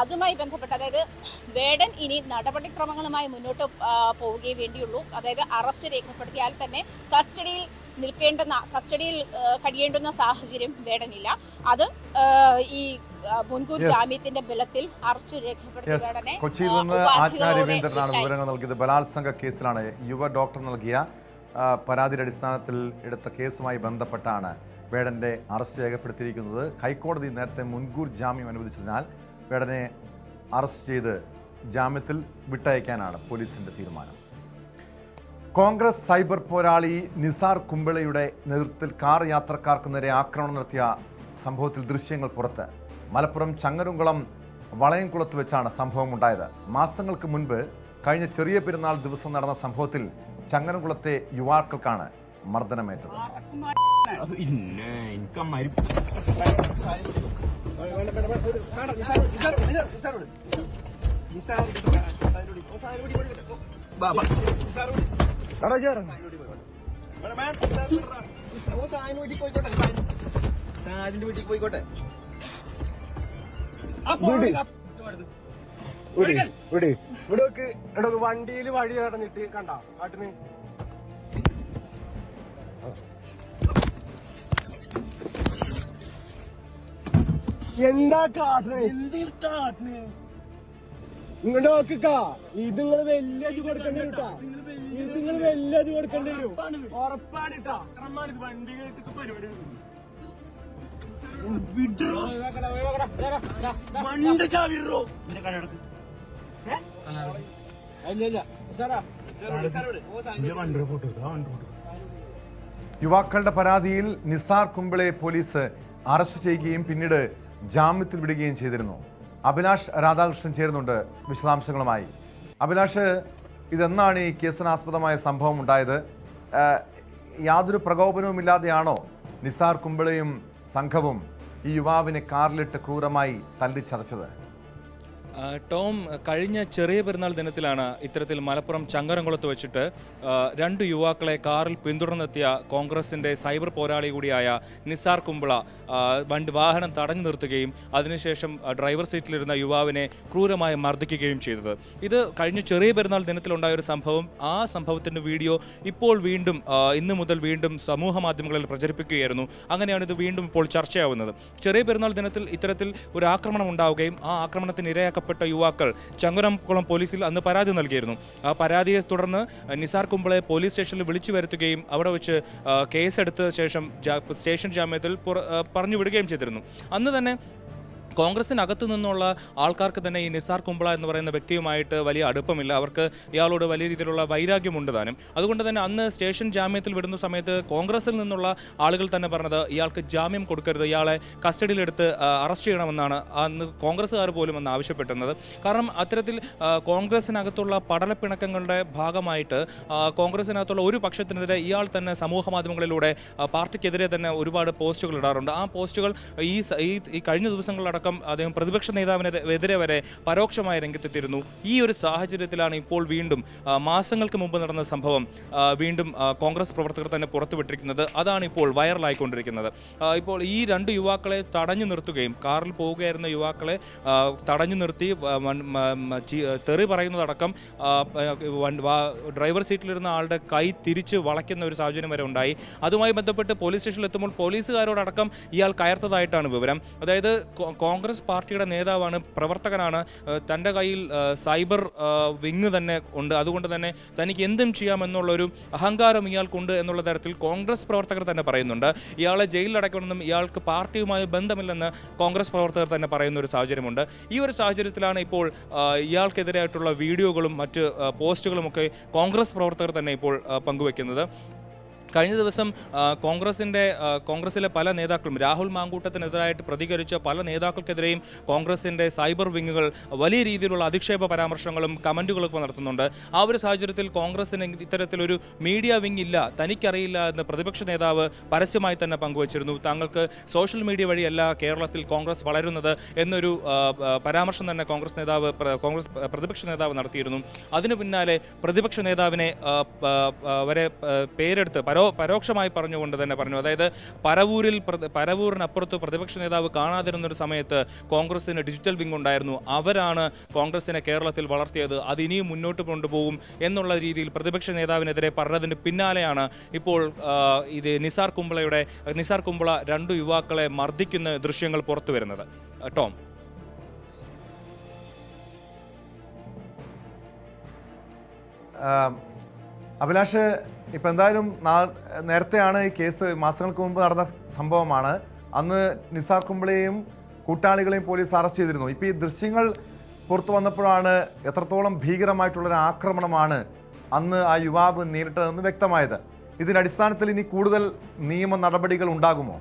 അതുമായി ബന്ധപ്പെട്ട് അതായത് വേടൻ ഇനി നടപടിക്രമങ്ങളുമായി മുന്നോട്ട് പോവുകയേ വേണ്ടിയുള്ളൂ. അതായത് അറസ്റ്റ് രേഖപ്പെടുത്തിയാൽ തന്നെ കസ്റ്റഡിയിൽ കഴിയേണ്ടുന്ന സാഹചര്യം വേടനില്ല. അത് ഈ യുവ ജാമ്യത്തിന്റെ ബലത്തിൽ അറസ്റ്റ് രേഖപ്പെടുത്തിയ കൊച്ചിയിൽ നിന്ന് ആജ്ഞ രവീന്ദ്രനാണ് വിവരങ്ങൾ നൽകിയത്. ബലാത്സംഗ കേസിലാണ് യുവ ഡോക്ടർ നൽകിയ പരാതിയുടെ അടിസ്ഥാനത്തിൽ എടുത്ത കേസുമായി ബന്ധപ്പെട്ടാണ് വേടന്റെ അറസ്റ്റ് രേഖപ്പെടുത്തിയിരിക്കുന്നത്. ഹൈക്കോടതി നേരത്തെ മുൻകൂർ ജാമ്യം അനുവദിച്ചതിനാൽ വേടനെ അറസ്റ്റ് ചെയ്ത് ജാമ്യത്തിൽ വിട്ടയക്കാനാണ് പോലീസിന്റെ തീരുമാനം. കോൺഗ്രസ് സൈബർ പോരാളി നിസാർ കുമ്പിളയുടെ നേതൃത്വത്തിൽ കാർ യാത്രക്കാർക്ക് നേരെ ആക്രമണം നടത്തിയ സംഭവത്തിൽ ദൃശ്യങ്ങൾ പുറത്ത്. മലപ്പുറം ചങ്ങരംകുളം വളയംകുളത്ത് വെച്ചാണ് സംഭവം ഉണ്ടായത്. മാസങ്ങൾക്ക് മുൻപ് കഴിഞ്ഞ ചെറിയ പെരുന്നാൾ ദിവസം നടന്ന സംഭവത്തിൽ ചങ്ങരംകുളത്തെ യുവാക്കൾക്കാണ് മർദ്ദനമേറ്റത്. പോയിക്കോട്ടെ വണ്ടിയിൽ വഴി കടന്നിട്ട് കണ്ട കാട്ടിന് എന്താ കാട്ടിന് ഇങ്ങോട്ട് നോക്കിക്കാ. ഇത് നിങ്ങള് വലിയ ഇത് കൊടുക്കേണ്ടി വരും കേട്ടാ. ഇത് നിങ്ങൾ വലിയ ഇത് കൊടുക്കേണ്ടി വരും ഉറപ്പാണ് കേട്ടാ. വണ്ടി കേട്ടിട്ട് പരിപാടി യുവാക്കളുടെ പരാതിയിൽ നിസാർ കുമ്പിളയെ പോലീസ് അറസ്റ്റ് ചെയ്യുകയും പിന്നീട് ജാമ്യത്തിൽ വിടുകയും ചെയ്തിരുന്നു. അഭിലാഷ് രാധാകൃഷ്ണൻ ചേരുന്നുണ്ട് വിശദാംശങ്ങളുമായി. അഭിലാഷ്, ഇതെന്നാണ് ഈ കേസിനാസ്പദമായ സംഭവം ഉണ്ടായത്? യാതൊരു പ്രകോപനവുമില്ലാതെയാണോ നിസാർ കുമ്പിളയും സംഘവും ഈ യുവാവിനെ കാറിലിട്ട് ക്രൂരമായി തല്ലിച്ചതച്ചത്? ടോം, കഴിഞ്ഞ ചെറിയ പെരുന്നാൾ ദിനത്തിലാണ് ഇത്തരത്തിൽ മലപ്പുറം ചങ്ങരംകുളത്ത് വെച്ചിട്ട് രണ്ട് യുവാക്കളെ കാറിൽ പിന്തുടർന്നെത്തിയ കോൺഗ്രസിൻ്റെ സൈബർ പോരാളി കൂടിയായ നിസാർ കുമ്പിള വാഹനം തടഞ്ഞു നിർത്തുകയും അതിനുശേഷം ഡ്രൈവർ സീറ്റിലിരുന്ന യുവാവിനെ ക്രൂരമായി മർദ്ദിക്കുകയും ചെയ്തത്. ഇത് കഴിഞ്ഞ ചെറിയ പെരുന്നാൾ ദിനത്തിലുണ്ടായ ഒരു സംഭവം. ആ സംഭവത്തിൻ്റെ വീഡിയോ ഇപ്പോൾ വീണ്ടും ഇന്ന് മുതൽ വീണ്ടും സമൂഹ മാധ്യമങ്ങളിൽ പ്രചരിപ്പിക്കുകയായിരുന്നു. അങ്ങനെയാണ് ഇത് വീണ്ടും ഇപ്പോൾ ചർച്ചയാവുന്നത്. ചെറിയ പെരുന്നാൾ ദിനത്തിൽ ഇത്തരത്തിൽ ഒരു ആക്രമണം ഉണ്ടാവുകയും ആ ആക്രമണത്തിന് ഇരയാക്കപ്പെട്ട യുവാക്കൾ ചങ്ങരംകുളം പോലീസിൽ അന്ന് പരാതി നൽകിയിരുന്നു. ആ പരാതിയെ തുടർന്ന് നിസാർ കുമ്പിളയെ പോലീസ് സ്റ്റേഷനിൽ വിളിച്ചു വരുത്തുകയും അവിടെ വെച്ച് കേസെടുത്ത ശേഷം സ്റ്റേഷൻ ജാമ്യത്തിൽ പറഞ്ഞു വിടുകയും ചെയ്തിരുന്നു. അന്ന് തന്നെ കോൺഗ്രസിനകത്തു നിന്നുള്ള ആൾക്കാർക്ക് തന്നെ ഈ നിസാർ കുമ്പിള എന്ന് പറയുന്ന വ്യക്തിയുമായിട്ട് വലിയ അടുപ്പമില്ല. അവർക്ക് ഇയാളോട് വലിയ രീതിയിലുള്ള വൈരാഗ്യമുണ്ട് താനും. അതുകൊണ്ട് തന്നെ അന്ന് സ്റ്റേഷൻ ജാമ്യത്തിൽ വിടുന്ന സമയത്ത് കോൺഗ്രസിൽ നിന്നുള്ള ആളുകൾ തന്നെ പറഞ്ഞത് ഇയാൾക്ക് ജാമ്യം കൊടുക്കരുത്, ഇയാളെ കസ്റ്റഡിയിലെടുത്ത് അറസ്റ്റ് ചെയ്യണമെന്നാണ് അന്ന് കോൺഗ്രസ്സുകാർ പോലും അന്ന് ആവശ്യപ്പെട്ടുന്നത്. കാരണം അത്തരത്തിൽ കോൺഗ്രസിനകത്തുള്ള പടലപ്പിണക്കങ്ങളുടെ ഭാഗമായിട്ട് കോൺഗ്രസിനകത്തുള്ള ഒരു പക്ഷത്തിനെതിരെ ഇയാൾ തന്നെ സമൂഹ മാധ്യമങ്ങളിലൂടെ പാർട്ടിക്കെതിരെ തന്നെ ഒരുപാട് പോസ്റ്റുകൾ ഇടാറുണ്ട്. ആ പോസ്റ്റുകൾ ഈ കഴിഞ്ഞ ദിവസങ്ങളിലടക്കം അടക്കം അദ്ദേഹം പ്രതിപക്ഷ നേതാവിനെതിരെ വരെ പരോക്ഷമായ രംഗത്തെത്തിയിരുന്നു. ഈ ഒരു സാഹചര്യത്തിലാണ് ഇപ്പോൾ വീണ്ടും മാസങ്ങൾക്ക് മുമ്പ് നടന്ന സംഭവം വീണ്ടും കോൺഗ്രസ് പ്രവർത്തകർ തന്നെ പുറത്തുവിട്ടിരിക്കുന്നത്. അതാണ് ഇപ്പോൾ വൈറലായിക്കൊണ്ടിരിക്കുന്നത്. ഇപ്പോൾ ഈ രണ്ട് യുവാക്കളെ തടഞ്ഞു നിർത്തുകയും കാറിൽ പോവുകയായിരുന്ന യുവാക്കളെ തടഞ്ഞു നിർത്തി തെറി പറയുന്നതടക്കം ഡ്രൈവർ സീറ്റിലിരുന്ന ആളുടെ കൈ തിരിച്ച് വളയ്ക്കുന്ന ഒരു സാഹചര്യം വരെ ഉണ്ടായി. അതുമായി ബന്ധപ്പെട്ട് പോലീസ് സ്റ്റേഷനിൽ എത്തുമ്പോൾ പോലീസുകാരോടക്കം ഇയാൾ കയർത്തതായിട്ടാണ് വിവരം. അതായത് കോൺഗ്രസ് പാർട്ടിയുടെ നേതാവാണ്, പ്രവർത്തകനാണ്, തൻ്റെ കയ്യിൽ സൈബർ വിങ് തന്നെ ഉണ്ട്, അതുകൊണ്ട് തന്നെ തനിക്ക് എന്തും ചെയ്യാമെന്നുള്ളൊരു അഹങ്കാരം ഇയാൾക്കുണ്ട് എന്നുള്ള തരത്തിൽ കോൺഗ്രസ് പ്രവർത്തകർ തന്നെ പറയുന്നുണ്ട്. ഇയാളെ ജയിലിലടയ്ക്കണമെന്നും ഇയാൾക്ക് പാർട്ടിയുമായി ബന്ധമില്ലെന്ന് കോൺഗ്രസ് പ്രവർത്തകർ തന്നെ പറയുന്ന ഒരു സാഹചര്യമുണ്ട്. ഈ ഒരു സാഹചര്യത്തിലാണ് ഇപ്പോൾ ഇയാൾക്കെതിരായിട്ടുള്ള വീഡിയോകളും മറ്റ് പോസ്റ്റുകളുമൊക്കെ കോൺഗ്രസ് പ്രവർത്തകർ തന്നെ ഇപ്പോൾ പങ്കുവെക്കുന്നത്. കഴിഞ്ഞ ദിവസം കോൺഗ്രസിലെ പല നേതാക്കളും രാഹുൽ മാങ്കൂട്ടത്തിനെതിരായിട്ട് പ്രതികരിച്ച പല നേതാക്കൾക്കെതിരെയും കോൺഗ്രസിൻ്റെ സൈബർ വിങ്ങുകൾ വലിയ രീതിയിലുള്ള അധിക്ഷേപ പരാമർശങ്ങളും കമൻറ്റുകളൊക്കെ നടത്തുന്നുണ്ട്. ആ ഒരു സാഹചര്യത്തിൽ കോൺഗ്രസിന് ഇത്തരത്തിലൊരു മീഡിയ വിങ് ഇല്ല, തനിക്കറിയില്ല എന്ന് പ്രതിപക്ഷ നേതാവ് പരസ്യമായി തന്നെ പങ്കുവച്ചിരുന്നു. താങ്കൾക്ക് സോഷ്യൽ മീഡിയ വഴിയല്ല കേരളത്തിൽ കോൺഗ്രസ് വളരുന്നത് എന്നൊരു പരാമർശം തന്നെ കോൺഗ്രസ് പ്രതിപക്ഷ നേതാവ് നടത്തിയിരുന്നു. അതിനു പിന്നാലെ പ്രതിപക്ഷ നേതാവിനെ വരെ പേരെടുത്ത് പരോക്ഷമായി പറഞ്ഞുകൊണ്ട് തന്നെ പറഞ്ഞു. അതായത് പരവൂരിനപ്പുറത്ത് പ്രതിപക്ഷ നേതാവ് കാണാതിരുന്നൊരു സമയത്ത് കോൺഗ്രസിന് ഡിജിറ്റൽ വിങ് ഉണ്ടായിരുന്നു, അവരാണ് കോൺഗ്രസിനെ കേരളത്തിൽ വളർത്തിയത്, അത് ഇനിയും മുന്നോട്ട് കൊണ്ടുപോകും എന്നുള്ള രീതിയിൽ പ്രതിപക്ഷ നേതാവിനെതിരെ പറഞ്ഞതിന് പിന്നാലെയാണ് ഇപ്പോൾ ഇത് നിസാർ കുംബ്ല രണ്ടു യുവാക്കളെ മർദ്ദിക്കുന്ന ദൃശ്യങ്ങൾ പുറത്തു വരുന്നത്. ടോം, അഭിലാഷ്, ഇപ്പം എന്തായാലും നേരത്തെയാണ് ഈ കേസ് മാസങ്ങൾക്ക് മുമ്പ് നടന്ന സംഭവമാണ്. അന്ന് നിസാർ കുംബ്ലയെയും കൂട്ടാളികളെയും പോലീസ് അറസ്റ്റ് ചെയ്തിരുന്നു. ഇപ്പോൾ ഈ ദൃശ്യങ്ങൾ പുറത്തു വന്നപ്പോഴാണ് എത്രത്തോളം ഭീകരമായിട്ടുള്ളൊരു ആക്രമണമാണ് അന്ന് ആ യുവാവ് നേരിട്ടതെന്ന് വ്യക്തമായത്. ഇതിൻ്റെ അടിസ്ഥാനത്തിൽ ഇനി കൂടുതൽ നിയമ നടപടികൾ ഉണ്ടാകുമോ?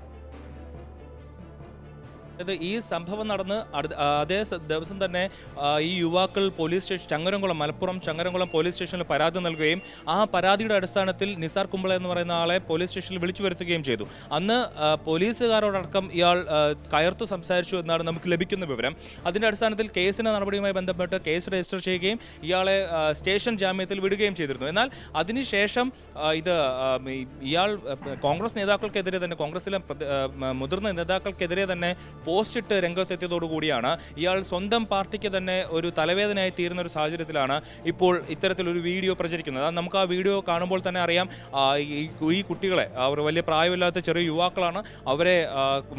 ഈ സംഭവം നടന്ന് അതേ ദിവസം തന്നെ ഈ യുവാക്കൾ police station Malappuram Changaramkulam police സ്റ്റേഷനിൽ പരാതി നൽകുകയും ആ പരാതിയുടെ അടിസ്ഥാനത്തിൽ നിസാർ കുംബ്ല എന്ന് പറയുന്ന ആളെ പോലീസ് സ്റ്റേഷനിൽ വിളിച്ചു വരുത്തുകയും ചെയ്തു. അന്ന് പോലീസുകാരോടക്കം ഇയാൾ കയർത്തു സംസാരിച്ചു എന്നാണ് നമുക്ക് ലഭിക്കുന്ന വിവരം. അതിൻ്റെ അടിസ്ഥാനത്തിൽ കേസിൻ്റെ നടപടിയുമായി ബന്ധപ്പെട്ട് കേസ് രജിസ്റ്റർ ചെയ്യുകയും ഇയാളെ സ്റ്റേഷൻ ജാമ്യത്തിൽ വിടുകയും ചെയ്തിരുന്നു. എന്നാൽ അതിനുശേഷം ഇയാൾ കോൺഗ്രസ് നേതാക്കൾക്കെതിരെ തന്നെ, കോൺഗ്രസിലെ മുതിർന്ന നേതാക്കൾക്കെതിരെ തന്നെ പോസ്റ്റ് ഇട്ട് രംഗത്തെത്തിയതോടുകൂടിയാണ് ഇയാൾ സ്വന്തം പാർട്ടിക്ക് തന്നെ ഒരു തലവേദനയായി തീരുന്ന ഒരു സാഹചര്യത്തിലാണ് ഇപ്പോൾ ഇത്തരത്തിലൊരു വീഡിയോ പ്രചരിക്കുന്നത്. നമുക്ക് ആ വീഡിയോ കാണുമ്പോൾ തന്നെ അറിയാം, ഈ കുട്ടികളെ, അവർ വലിയ പ്രായമില്ലാത്ത ചെറിയ യുവാക്കളാണ്, അവരെ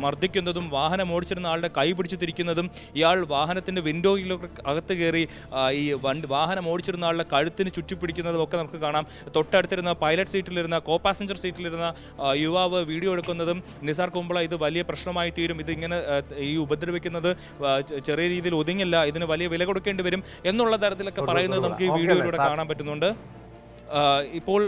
മർദ്ദിക്കുന്നതും വാഹനം ഓടിച്ചിരുന്ന ആളുടെ കൈ പിടിച്ച് തിരിക്കുന്നതും ഇയാൾ വാഹനത്തിൻ്റെ വിൻഡോയിലൊക്കെ അകത്ത് കയറി ഈ വാഹനം ഓടിച്ചിരുന്ന ആളുടെ കഴുത്തിന് ചുറ്റിപ്പിടിക്കുന്നതും ഒക്കെ നമുക്ക് കാണാം. തൊട്ടടുത്തിരുന്ന പൈലറ്റ് സീറ്റിലിരുന്ന പാസഞ്ചർ സീറ്റിലിരുന്ന യുവാവ് വീഡിയോ എടുക്കുന്നതും നിസാർ കുംബ്ല ഇത് വലിയ പ്രശ്നമായി തീരും, ഇതിങ്ങനെ ഈ ഉപദ്രവിക്കുന്നത് ചെറിയ രീതിയിൽ ഒതുങ്ങില്ല, ഇതിന് വലിയ വില കൊടുക്കേണ്ടി വരും എന്നുള്ള തരത്തിലൊക്കെ പറയുന്നത് നമുക്ക് ഈ വീഡിയോയിലൂടെ കാണാൻ പറ്റുന്നുണ്ട്. ഇപ്പോൾ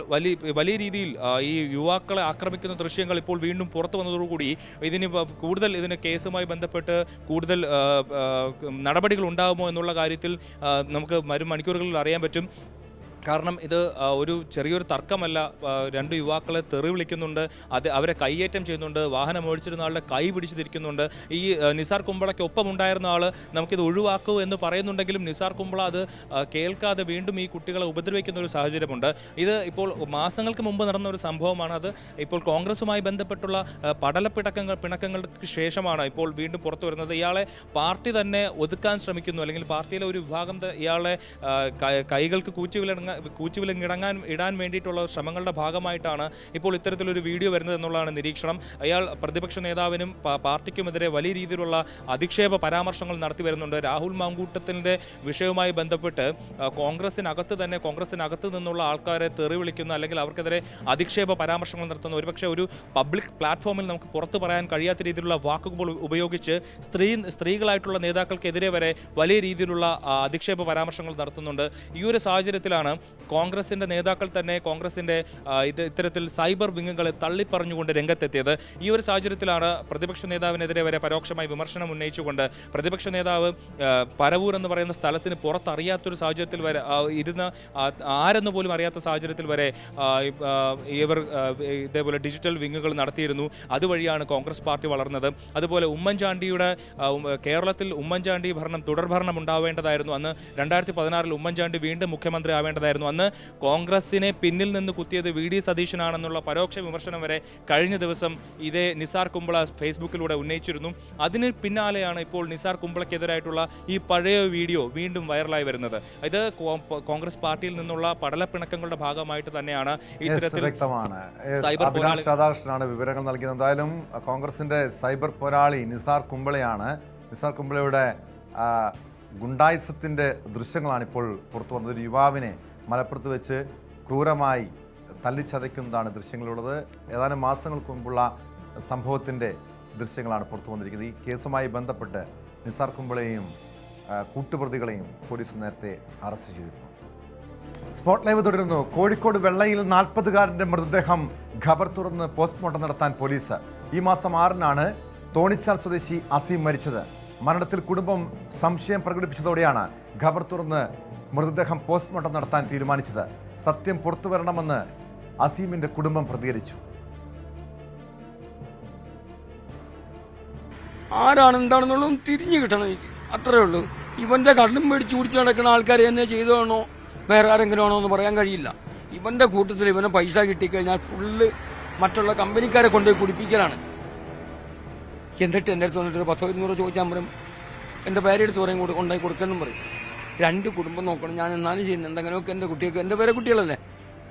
വലിയ രീതിയിൽ ഈ യുവാക്കളെ ആക്രമിക്കുന്ന ദൃശ്യങ്ങൾ ഇപ്പോൾ വീണ്ടും പുറത്തു വന്നതോടുകൂടി ഇതിന് കേസുമായി ബന്ധപ്പെട്ട് കൂടുതൽ നടപടികൾ ഉണ്ടാകുമോ എന്നുള്ള കാര്യത്തിൽ നമുക്ക് വരും മണിക്കൂറുകളിൽ അറിയാൻ പറ്റും. കാരണം ഇത് ഒരു ചെറിയൊരു തർക്കമല്ല. രണ്ട് യുവാക്കളെ തെറി വിളിക്കുന്നുണ്ട്, അവരെ കൈയേറ്റം ചെയ്യുന്നുണ്ട്, വാഹനം ഓടിച്ചിരുന്ന ആളുടെ കൈ പിടിച്ചു തിരിക്കുന്നുണ്ട്. ഈ നിസാർ കുംബ്ലയ്ക്ക് ഒപ്പം ഉണ്ടായിരുന്ന ആൾ നമുക്കിത് ഒഴിവാക്കൂ എന്ന് പറയുന്നുണ്ടെങ്കിലും നിസാർ കുംബ്ല അത് കേൾക്കാതെ വീണ്ടും ഈ കുട്ടികളെ ഉപദ്രവിക്കുന്ന ഒരു സാഹചര്യമുണ്ട്. ഇത് ഇപ്പോൾ മാസങ്ങൾക്ക് മുമ്പ് നടന്ന ഒരു സംഭവമാണ്. അത് ഇപ്പോൾ കോൺഗ്രസുമായി ബന്ധപ്പെട്ടുള്ള പിണക്കങ്ങൾക്ക് ശേഷമാണ് ഇപ്പോൾ വീണ്ടും പുറത്തു വരുന്നത്. ഇയാളെ പാർട്ടി തന്നെ ഒതുക്കാൻ ശ്രമിക്കുന്നു, അല്ലെങ്കിൽ പാർട്ടിയിലെ ഒരു വിഭാഗം ഇയാളെ കൈകൾക്ക് ഇടാൻ വേണ്ടിയിട്ടുള്ള ശ്രമങ്ങളുടെ ഭാഗമായിട്ടാണ് ഇപ്പോൾ ഇത്തരത്തിലൊരു വീഡിയോ വരുന്നത് എന്നുള്ളതാണ് നിരീക്ഷണം. അയാൾ പ്രതിപക്ഷ നേതാവിനും പാർട്ടിക്കുമെതിരെ വലിയ രീതിയിലുള്ള അധിക്ഷേപ പരാമർശങ്ങൾ നടത്തി വരുന്നുണ്ട്. രാഹുൽ മാങ്കൂട്ടത്തിൻ്റെ വിഷയവുമായി ബന്ധപ്പെട്ട് കോൺഗ്രസിനകത്ത് നിന്നുള്ള ആൾക്കാരെ തെറി വിളിക്കുന്ന, അല്ലെങ്കിൽ അവർക്കെതിരെ അധിക്ഷേപ പരാമർശങ്ങൾ നടത്തുന്ന, ഒരുപക്ഷെ ഒരു പബ്ലിക് പ്ലാറ്റ്ഫോമിൽ നമുക്ക് പുറത്തു പറയാൻ കഴിയാത്ത രീതിയിലുള്ള വാക്കുകൾ ഉപയോഗിച്ച് സ്ത്രീകളായിട്ടുള്ള നേതാക്കൾക്കെതിരെ വരെ വലിയ രീതിയിലുള്ള അധിക്ഷേപ പരാമർശങ്ങൾ നടത്തുന്നുണ്ട്. ഈ ഒരു സാഹചര്യത്തിലാണ് കോൺഗ്രസിൻ്റെ നേതാക്കൾ തന്നെ കോൺഗ്രസിൻ്റെ ഇത്തരത്തിൽ സൈബർ വിങ്ങുകളെ തള്ളിപ്പറഞ്ഞുകൊണ്ട് രംഗത്തെത്തിയത്. ഈ ഒരു സാഹചര്യത്തിലാണ് പ്രതിപക്ഷ നേതാവിനെതിരെ വരെ പരോക്ഷമായി വിമർശനം ഉന്നയിച്ചുകൊണ്ട് പ്രതിപക്ഷ നേതാവ് പരവൂർ എന്ന് പറയുന്ന സ്ഥലത്തിന് പുറത്തറിയാത്തൊരു സാഹചര്യത്തിൽ വരെ ഇരുന്ന് ആരെന്ന് പോലും അറിയാത്ത സാഹചര്യത്തിൽ വരെ ഇവർ ഇതേപോലെ ഡിജിറ്റൽ വിങ്ങുകൾ നടത്തിയിരുന്നു. അതുവഴിയാണ് കോൺഗ്രസ് പാർട്ടി വളർന്നത്. അതുപോലെ ഉമ്മൻചാണ്ടിയുടെ കേരളത്തിൽ ഉമ്മൻചാണ്ടി ഭരണം തുടർഭരണം ഉണ്ടാവേണ്ടതായിരുന്നു. അന്ന് 2016 ഉമ്മൻചാണ്ടി വീണ്ടും മുഖ്യമന്ത്രി ആവേണ്ടതായിരുന്നു. അന്ന് കോൺഗ്രസിനെ പിന്നിൽ നിന്ന് കുത്തിയത് VD സതീശനാണെന്നുള്ള പരോക്ഷ വിമർശനം വരെ കഴിഞ്ഞ ദിവസം ഇതേ നിസാർ കുമ്പള ഫേസ്ബുക്കിലൂടെ ഉന്നയിച്ചിരുന്നു. അതിന് പിന്നാലെയാണ് ഇപ്പോൾ നിസാർ കുമ്പളയ്ക്കെതിരായിട്ടുള്ള ഈ പഴയ വീഡിയോ വീണ്ടും വൈറലായി വരുന്നത്. ഇത് കോൺഗ്രസ് പാർട്ടിയിൽ നിന്നുള്ള പടലപ്പിണക്കങ്ങളുടെ ഭാഗമായിട്ട് തന്നെയാണ് ഇത്തരത്തിൽ സൈബർ രാധാകൃഷ്ണനാണ് വിവരങ്ങൾ നൽകിയത്. എന്തായാലും കോൺഗ്രസിന്റെ സൈബർ പോരാളി നിസാർ കുമ്പളയാണ്. നിസാർ കുമ്പളയുടെ ഗുണ്ടായിസത്തിന്റെ ദൃശ്യങ്ങളാണ് ഇപ്പോൾ പുറത്തു വന്നത്. ഒരു യുവാവിനെ മലപ്പുറത്ത് വെച്ച് ക്രൂരമായി തല്ലിച്ചതയ്ക്കുന്നതാണ് ദൃശ്യങ്ങളുള്ളത്. ഏതാനും മാസങ്ങൾക്ക് മുമ്പുള്ള സംഭവത്തിൻ്റെ ദൃശ്യങ്ങളാണ് പുറത്തു വന്നിരിക്കുന്നത്. ഈ കേസുമായി ബന്ധപ്പെട്ട് നിസാർ കുമ്പളയെയും കൂട്ടുപ്രതികളെയും പോലീസ് നേരത്തെ അറസ്റ്റ് ചെയ്തിരുന്നു. സ്പോട്ട് ലൈവ് തുടരുന്നു. കോഴിക്കോട് വെള്ളയിൽ 40-കാരൻ്റെ മൃതദേഹം ഖബർ തുറന്ന് പോസ്റ്റ്മോർട്ടം നടത്താൻ പോലീസ്. ഈ മാസം 6-നാണ് തോണിച്ചാൽ സ്വദേശി അസീം മരിച്ചത്. മരണത്തിൽ കുടുംബം സംശയം പ്രകടിപ്പിച്ചതോടെയാണ് ഖബർ തുറന്ന് മൃതദേഹം പോസ്റ്റ്മോർട്ടം നടത്താൻ തീരുമാനിച്ചത്. സത്യം പുറത്തു വരണമെന്ന് അസീമിന്റെ കുടുംബം പ്രതികരിച്ചു. ആരാണ് എന്താണെന്നുള്ളതും തിരിഞ്ഞു കിട്ടണം എനിക്ക്, അത്രേ ഉള്ളൂ. ഇവന്റെ കണ്ണും മേടിച്ച് കുടിച്ച് നടക്കുന്ന ആൾക്കാർ എന്നെ ചെയ്തതാണോ വേറെ ആരെങ്കിലും ആണോ എന്ന് പറയാൻ കഴിയില്ല. ഇവന്റെ കൂട്ടത്തിൽ ഇവനെ പൈസ കിട്ടിക്കഴിഞ്ഞാൽ ഫുള്ള് മറ്റുള്ള കമ്പനിക്കാരെ കൊണ്ടുപോയി കുടിപ്പിക്കലാണ്. എന്നിട്ട് എൻ്റെ അടുത്ത് വന്നിട്ട് 10-200 ചോദിച്ചാൽ പറയും എൻ്റെ പേരെടുത്ത് പറയും കൊണ്ടായി കൊടുക്കാനും പറയും. 2 കുടുംബം നോക്കണം, ഞാൻ എന്നാലും ചെയ്യുന്നത് എന്തെങ്കിലുമൊക്കെ എൻ്റെ കുട്ടികൾക്ക് എൻ്റെ പേരെ കുട്ടികളല്ലേ.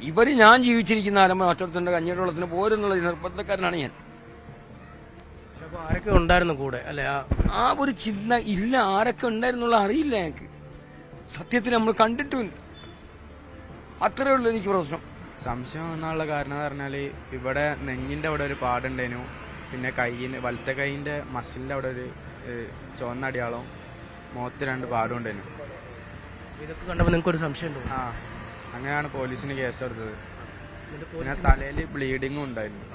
ഇവർ ഞാൻ ജീവിച്ചിരിക്കുന്ന ആരംഭം മറ്റൊരുത്തൻ്റെ കഞ്ഞിയുടെ വെള്ളത്തിന് പോരെന്നുള്ള നിർബന്ധക്കാരനാണ് ഞാൻ. ആരൊക്കെ ഉണ്ടായിരുന്നു കൂടെ അല്ലെ? ആ ഒരു ചിന്ത ഇല്ല. ആരൊക്കെ ഉണ്ടായിരുന്നുള്ള അറിയില്ല ഞങ്ങൾക്ക്. സത്യത്തിൽ നമ്മൾ കണ്ടിട്ടുമില്ല. അത്രേ ഉള്ളൂ എനിക്ക് പ്രശ്നം. സംശയം എന്നുള്ള കാരണം എന്ന് പറഞ്ഞാൽ ഇവിടെ നെഞ്ഞിൻ്റെ അവിടെ ഒരു പാടുണ്ടായിരുന്നു. പിന്നെ വലത്തെ കൈയിൻ്റെ മസിലിൻ്റെ അവിടെ ഒരു ചുവന്ന അടിയാളം, മുഖത്ത് 2 പാടും ഉണ്ടായിരുന്നു. ഇതൊക്കെ കണ്ടപ്പോൾ നിങ്ങൾക്ക് ഒരു സംശയം ഉണ്ടോ? ആ, അങ്ങനെയാണ് പോലീസിന് കേസ് എടുത്തത്. പിന്നെ തലയിൽ ബ്ലീഡിങ്ങും ഉണ്ടായിരുന്നു.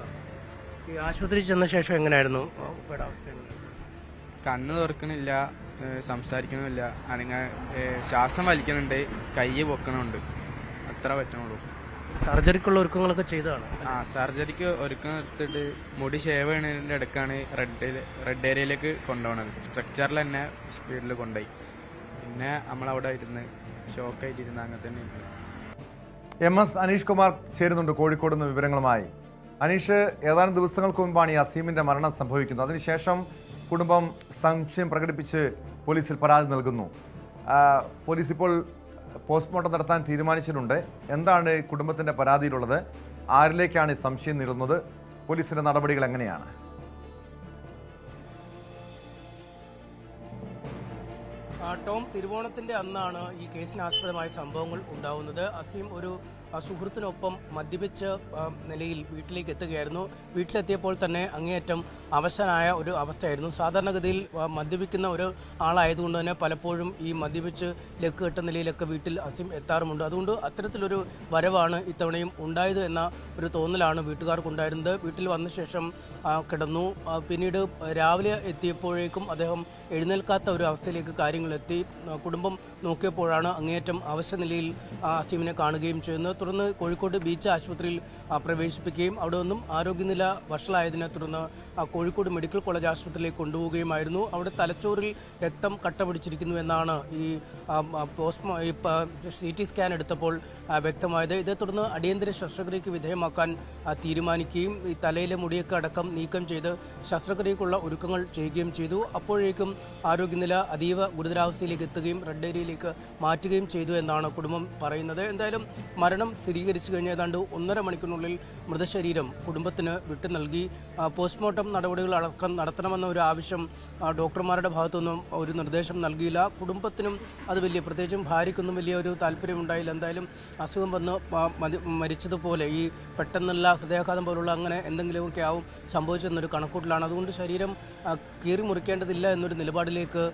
ഈ ആശുപത്രി ചെന്ന ശേഷം എങ്ങനെയായിരുന്നു? കണ്ണ് തുറക്കണില്ല, സംസാരിക്കണമില്ല, ശ്വാസം വലിക്കണുണ്ട്, കൈ പൊക്കണുണ്ട്, അത്ര പറ്റണുള്ളൂ. സർജറിക്കുള്ള ഒരുക്കങ്ങളൊക്കെ ചെയ്തതാണ്. ആ, സർജറിക്ക് ഒരുക്കം എടുത്തിട്ട് മുടി ഷേവ് ചെയ്യണതിൻ്റെ ഇടയ്ക്കാണ് റെഡ് ഏരിയയിലേക്ക് കൊണ്ടുപോകണത്. സ്ട്രക്ചറിൽ തന്നെ സ്പീഡിൽ കൊണ്ടുപോയി. പിന്നെ നമ്മളവിടെ ഇരുന്ന് ഷോക്കായിട്ടിരുന്ന് അങ്ങനെ തന്നെ ഇരുന്നു. MS അനീഷ് കുമാർ ചേരുന്നുണ്ട് കോഴിക്കോട് നിന്ന് വിവരങ്ങളുമായി. അനീഷ്, ഏതാനും ദിവസങ്ങൾക്ക് മുമ്പാണ് ഈ അസീമിന്റെ മരണം സംഭവിക്കുന്നത്. അതിനുശേഷം കുടുംബം സംശയം പ്രകടിപ്പിച്ച് പോലീസിൽ പരാതി നൽകുന്നു. പോലീസ് ഇപ്പോൾ പോസ്റ്റ്മോർട്ടം നടത്താൻ തീരുമാനിച്ചിട്ടുണ്ട്. എന്താണ് കുടുംബത്തിന്റെ പരാതിയിലുള്ളത്? ആരിലേക്കാണ് ഈ സംശയം നീളുന്നത്? പോലീസിന്റെ നടപടികൾ എങ്ങനെയാണ്? ടോം, തിരുവോണത്തിന്റെ അന്നാണ് ഈ കേസിനാസ്പദമായ സംഭവങ്ങൾ ഉണ്ടാവുന്നത്. അസീം ഒരു സുഹൃത്തിനൊപ്പം മദ്യപിച്ച നിലയിൽ വീട്ടിലേക്ക് എത്തുകയായിരുന്നു. വീട്ടിലെത്തിയപ്പോൾ തന്നെ അങ്ങേയറ്റം അവശനായ ഒരു അവസ്ഥയായിരുന്നു. സാധാരണഗതിയിൽ മദ്യപിക്കുന്ന ഒരു ആളായതുകൊണ്ട് തന്നെ പലപ്പോഴും ഈ മദ്യപിച്ച് ലക്ക് കെട്ട നിലയിലൊക്കെ വീട്ടിൽ അസീം എത്താറുമുണ്ട്. അതുകൊണ്ട് അത്തരത്തിലൊരു വരവാണ് ഇത്തവണയും ഉണ്ടായത് എന്ന ഒരു തോന്നലാണ് വീട്ടുകാർക്കുണ്ടായിരുന്നത്. വീട്ടിൽ വന്ന ശേഷം കിടന്നു. പിന്നീട് രാവിലെ എത്തിയപ്പോഴേക്കും അദ്ദേഹം എഴുന്നേൽക്കാത്ത ഒരു അവസ്ഥയിലേക്ക് കാര്യങ്ങളെത്തി. കുടുംബം നോക്കിയപ്പോഴാണ് അങ്ങേയറ്റം അവശ നിലയിൽ അസീമിനെ കാണുകയും ചെയ്യുന്നത്. തുടർന്ന് കോഴിക്കോട് ബീച്ച് ആശുപത്രിയിൽ പ്രവേശിപ്പിക്കുകയും അവിടെ നിന്നും ആരോഗ്യനില വഷളായതിനെ തുടർന്ന് കോഴിക്കോട് മെഡിക്കൽ കോളേജ് ആശുപത്രിയിലേക്ക് കൊണ്ടുപോവുകയുമായിരുന്നു. അവിടെ തലച്ചോറിൽ രക്തം കട്ട പിടിച്ചിരിക്കുന്നു എന്നാണ് ഈ CT സ്കാൻ എടുത്തപ്പോൾ വ്യക്തമായത്. ഇതേ തുടർന്ന് അടിയന്തര ശസ്ത്രക്രിയയ്ക്ക് വിധേയമാക്കാൻ തീരുമാനിക്കുകയും ഈ തലയിലെ മുടിയൊക്കെ അടക്കം നീക്കം ചെയ്ത് ശസ്ത്രക്രിയക്കുള്ള ഒരുക്കങ്ങൾ ചെയ്യുകയും ചെയ്തു. അപ്പോഴേക്കും ആരോഗ്യനില അതീവ ഗുരുതരാവസ്ഥയിലേക്ക് എത്തുകയും റെഡ് ഏരിയയിലേക്ക് മാറ്റുകയും ചെയ്തു എന്നാണ് കുടുംബം പറയുന്നത്. എന്തായാലും മരണം സ്ഥിരീകരിച്ചു കഴിഞ്ഞ ഏതാണ്ട് 1.5 മണിക്കൂറിനുള്ളിൽ മൃതശരീരം കുടുംബത്തിന് വിട്ടു നൽകി. പോസ്റ്റ്മോർട്ടം നടപടികൾ അടക്കം നടത്തണമെന്ന ഒരു ആവശ്യം ഡോക്ടർമാരുടെ ഭാഗത്തുനിന്നും ഒരു നിർദ്ദേശം നൽകിയില്ല. കുടുംബത്തിനും അത് പ്രത്യേകിച്ചും ഭാര്യയ്ക്കൊന്നും വലിയ ഒരു താല്പര്യമുണ്ടായില്ല. എന്തായാലും അസുഖം വന്ന് മരിച്ചതുപോലെ ഈ പെട്ടെന്നുള്ള ഹൃദയാഘാതം പോലുള്ള അങ്ങനെ എന്തെങ്കിലുമൊക്കെ ആവും സംഭവിച്ചെന്നൊരു കണക്കൂട്ടലാണ്. അതുകൊണ്ട് ശരീരം കീറി മുറിക്കേണ്ടതില്ല എന്നൊരു നിലപാടിലേക്ക്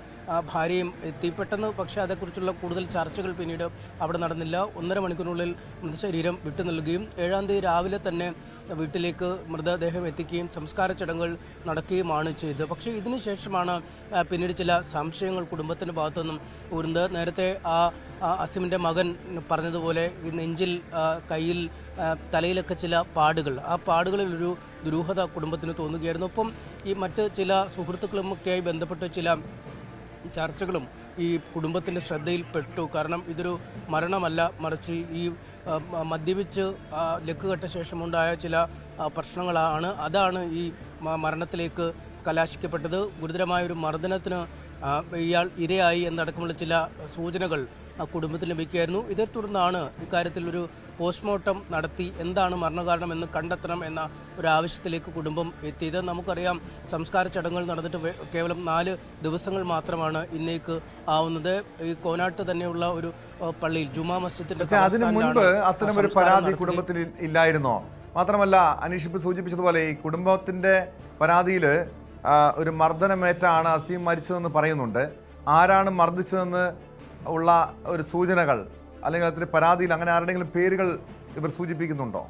ഭാര്യയും എത്തി. പെട്ടെന്ന് പക്ഷേ അതേക്കുറിച്ചുള്ള കൂടുതൽ ചർച്ചകൾ പിന്നീട് അവിടെ നടന്നില്ല. 1.5 മണിക്കൂറിനുള്ളിൽ മൃതശരീരം വിട്ടു നൽകുകയും 7-ാം തീയതി രാവിലെ തന്നെ വീട്ടിലേക്ക് മൃതദേഹം എത്തിക്കുകയും സംസ്കാര ചടങ്ങുകൾ നടക്കുകയുമാണ് ചെയ്തത്. പക്ഷേ ഇതിനു ശേഷമാണ് പിന്നീട് ചില സംശയങ്ങൾ കുടുംബത്തിൻ്റെ ഭാഗത്തുനിന്നും ഉയർന്നത്. നേരത്തെ അസീമിൻ്റെ മകൻ പറഞ്ഞതുപോലെ ഈ നെഞ്ചിൽ, കയ്യിൽ, തലയിലൊക്കെ ചില പാടുകൾ, ആ പാടുകളിലൊരു ദുരൂഹത കുടുംബത്തിന് തോന്നുകയായിരുന്നു. ഒപ്പം ഈ മറ്റ് ചില സുഹൃത്തുക്കളുമൊക്കെയായി ബന്ധപ്പെട്ട് ചില ചർച്ചകളും ഈ കുടുംബത്തിൻ്റെ ശ്രദ്ധയിൽപ്പെട്ടു. കാരണം ഇതൊരു മരണമല്ല, മറിച്ച് ഈ മദ്യപിച്ച് ലക്കുകെട്ട ശേഷമുണ്ടായ ചില പ്രശ്നങ്ങളാണ്, അതാണ് ഈ മരണത്തിലേക്ക് കലാശിക്കപ്പെട്ടത്. ഗുരുതരമായൊരു മർദ്ദനത്തിന് ഇയാൾ ഇരയായി എന്നടക്കമുള്ള ചില സൂചനകൾ കുടുംബത്തിന് ലഭിക്കുകയായിരുന്നു. ഇതേ തുടർന്നാണ് ഇക്കാര്യത്തിൽ ഒരു പോസ്റ്റ്മോർട്ടം നടത്തി എന്താണ് മരണകാരണം എന്ന് കണ്ടെത്തണം എന്ന ഒരു ആവശ്യത്തിലേക്ക് കുടുംബം എത്തിയത്. നമുക്കറിയാം, സംസ്കാര ചടങ്ങുകൾ നടന്നിട്ട് കേവലം 4 ദിവസങ്ങൾ മാത്രമാണ് ഇന്നേക്ക് ആവുന്നത്. ഈ കോനാട്ട് തന്നെയുള്ള ഒരു പള്ളിയിൽ, ജുമാ മസ്ജിദിന്റെ അതിനു മുൻപ് അത്തരം ഒരു പരാതി കുടുംബത്തിൽ ഇല്ലായിരുന്നോ? മാത്രമല്ല, അനീഷ് ഇപ്പൊ സൂചിപ്പിച്ചതുപോലെ ഈ കുടുംബത്തിന്റെ പരാതിയിൽ ഒരു മർദ്ദനമേറ്റാണ് അസീം മരിച്ചതെന്ന് പറയുന്നുണ്ട്. ആരാണ് മർദ്ദിച്ചതെന്ന് ഉള്ള ഒരു സൂചനകൾ അല്ലെങ്കിൽ അതിന്റെ പരാതിയിൽ അങ്ങനെ ആരുടെയെങ്കിലും പേരുകൾ ഇവർ സൂചിപ്പിക്കുന്നുണ്ടോ?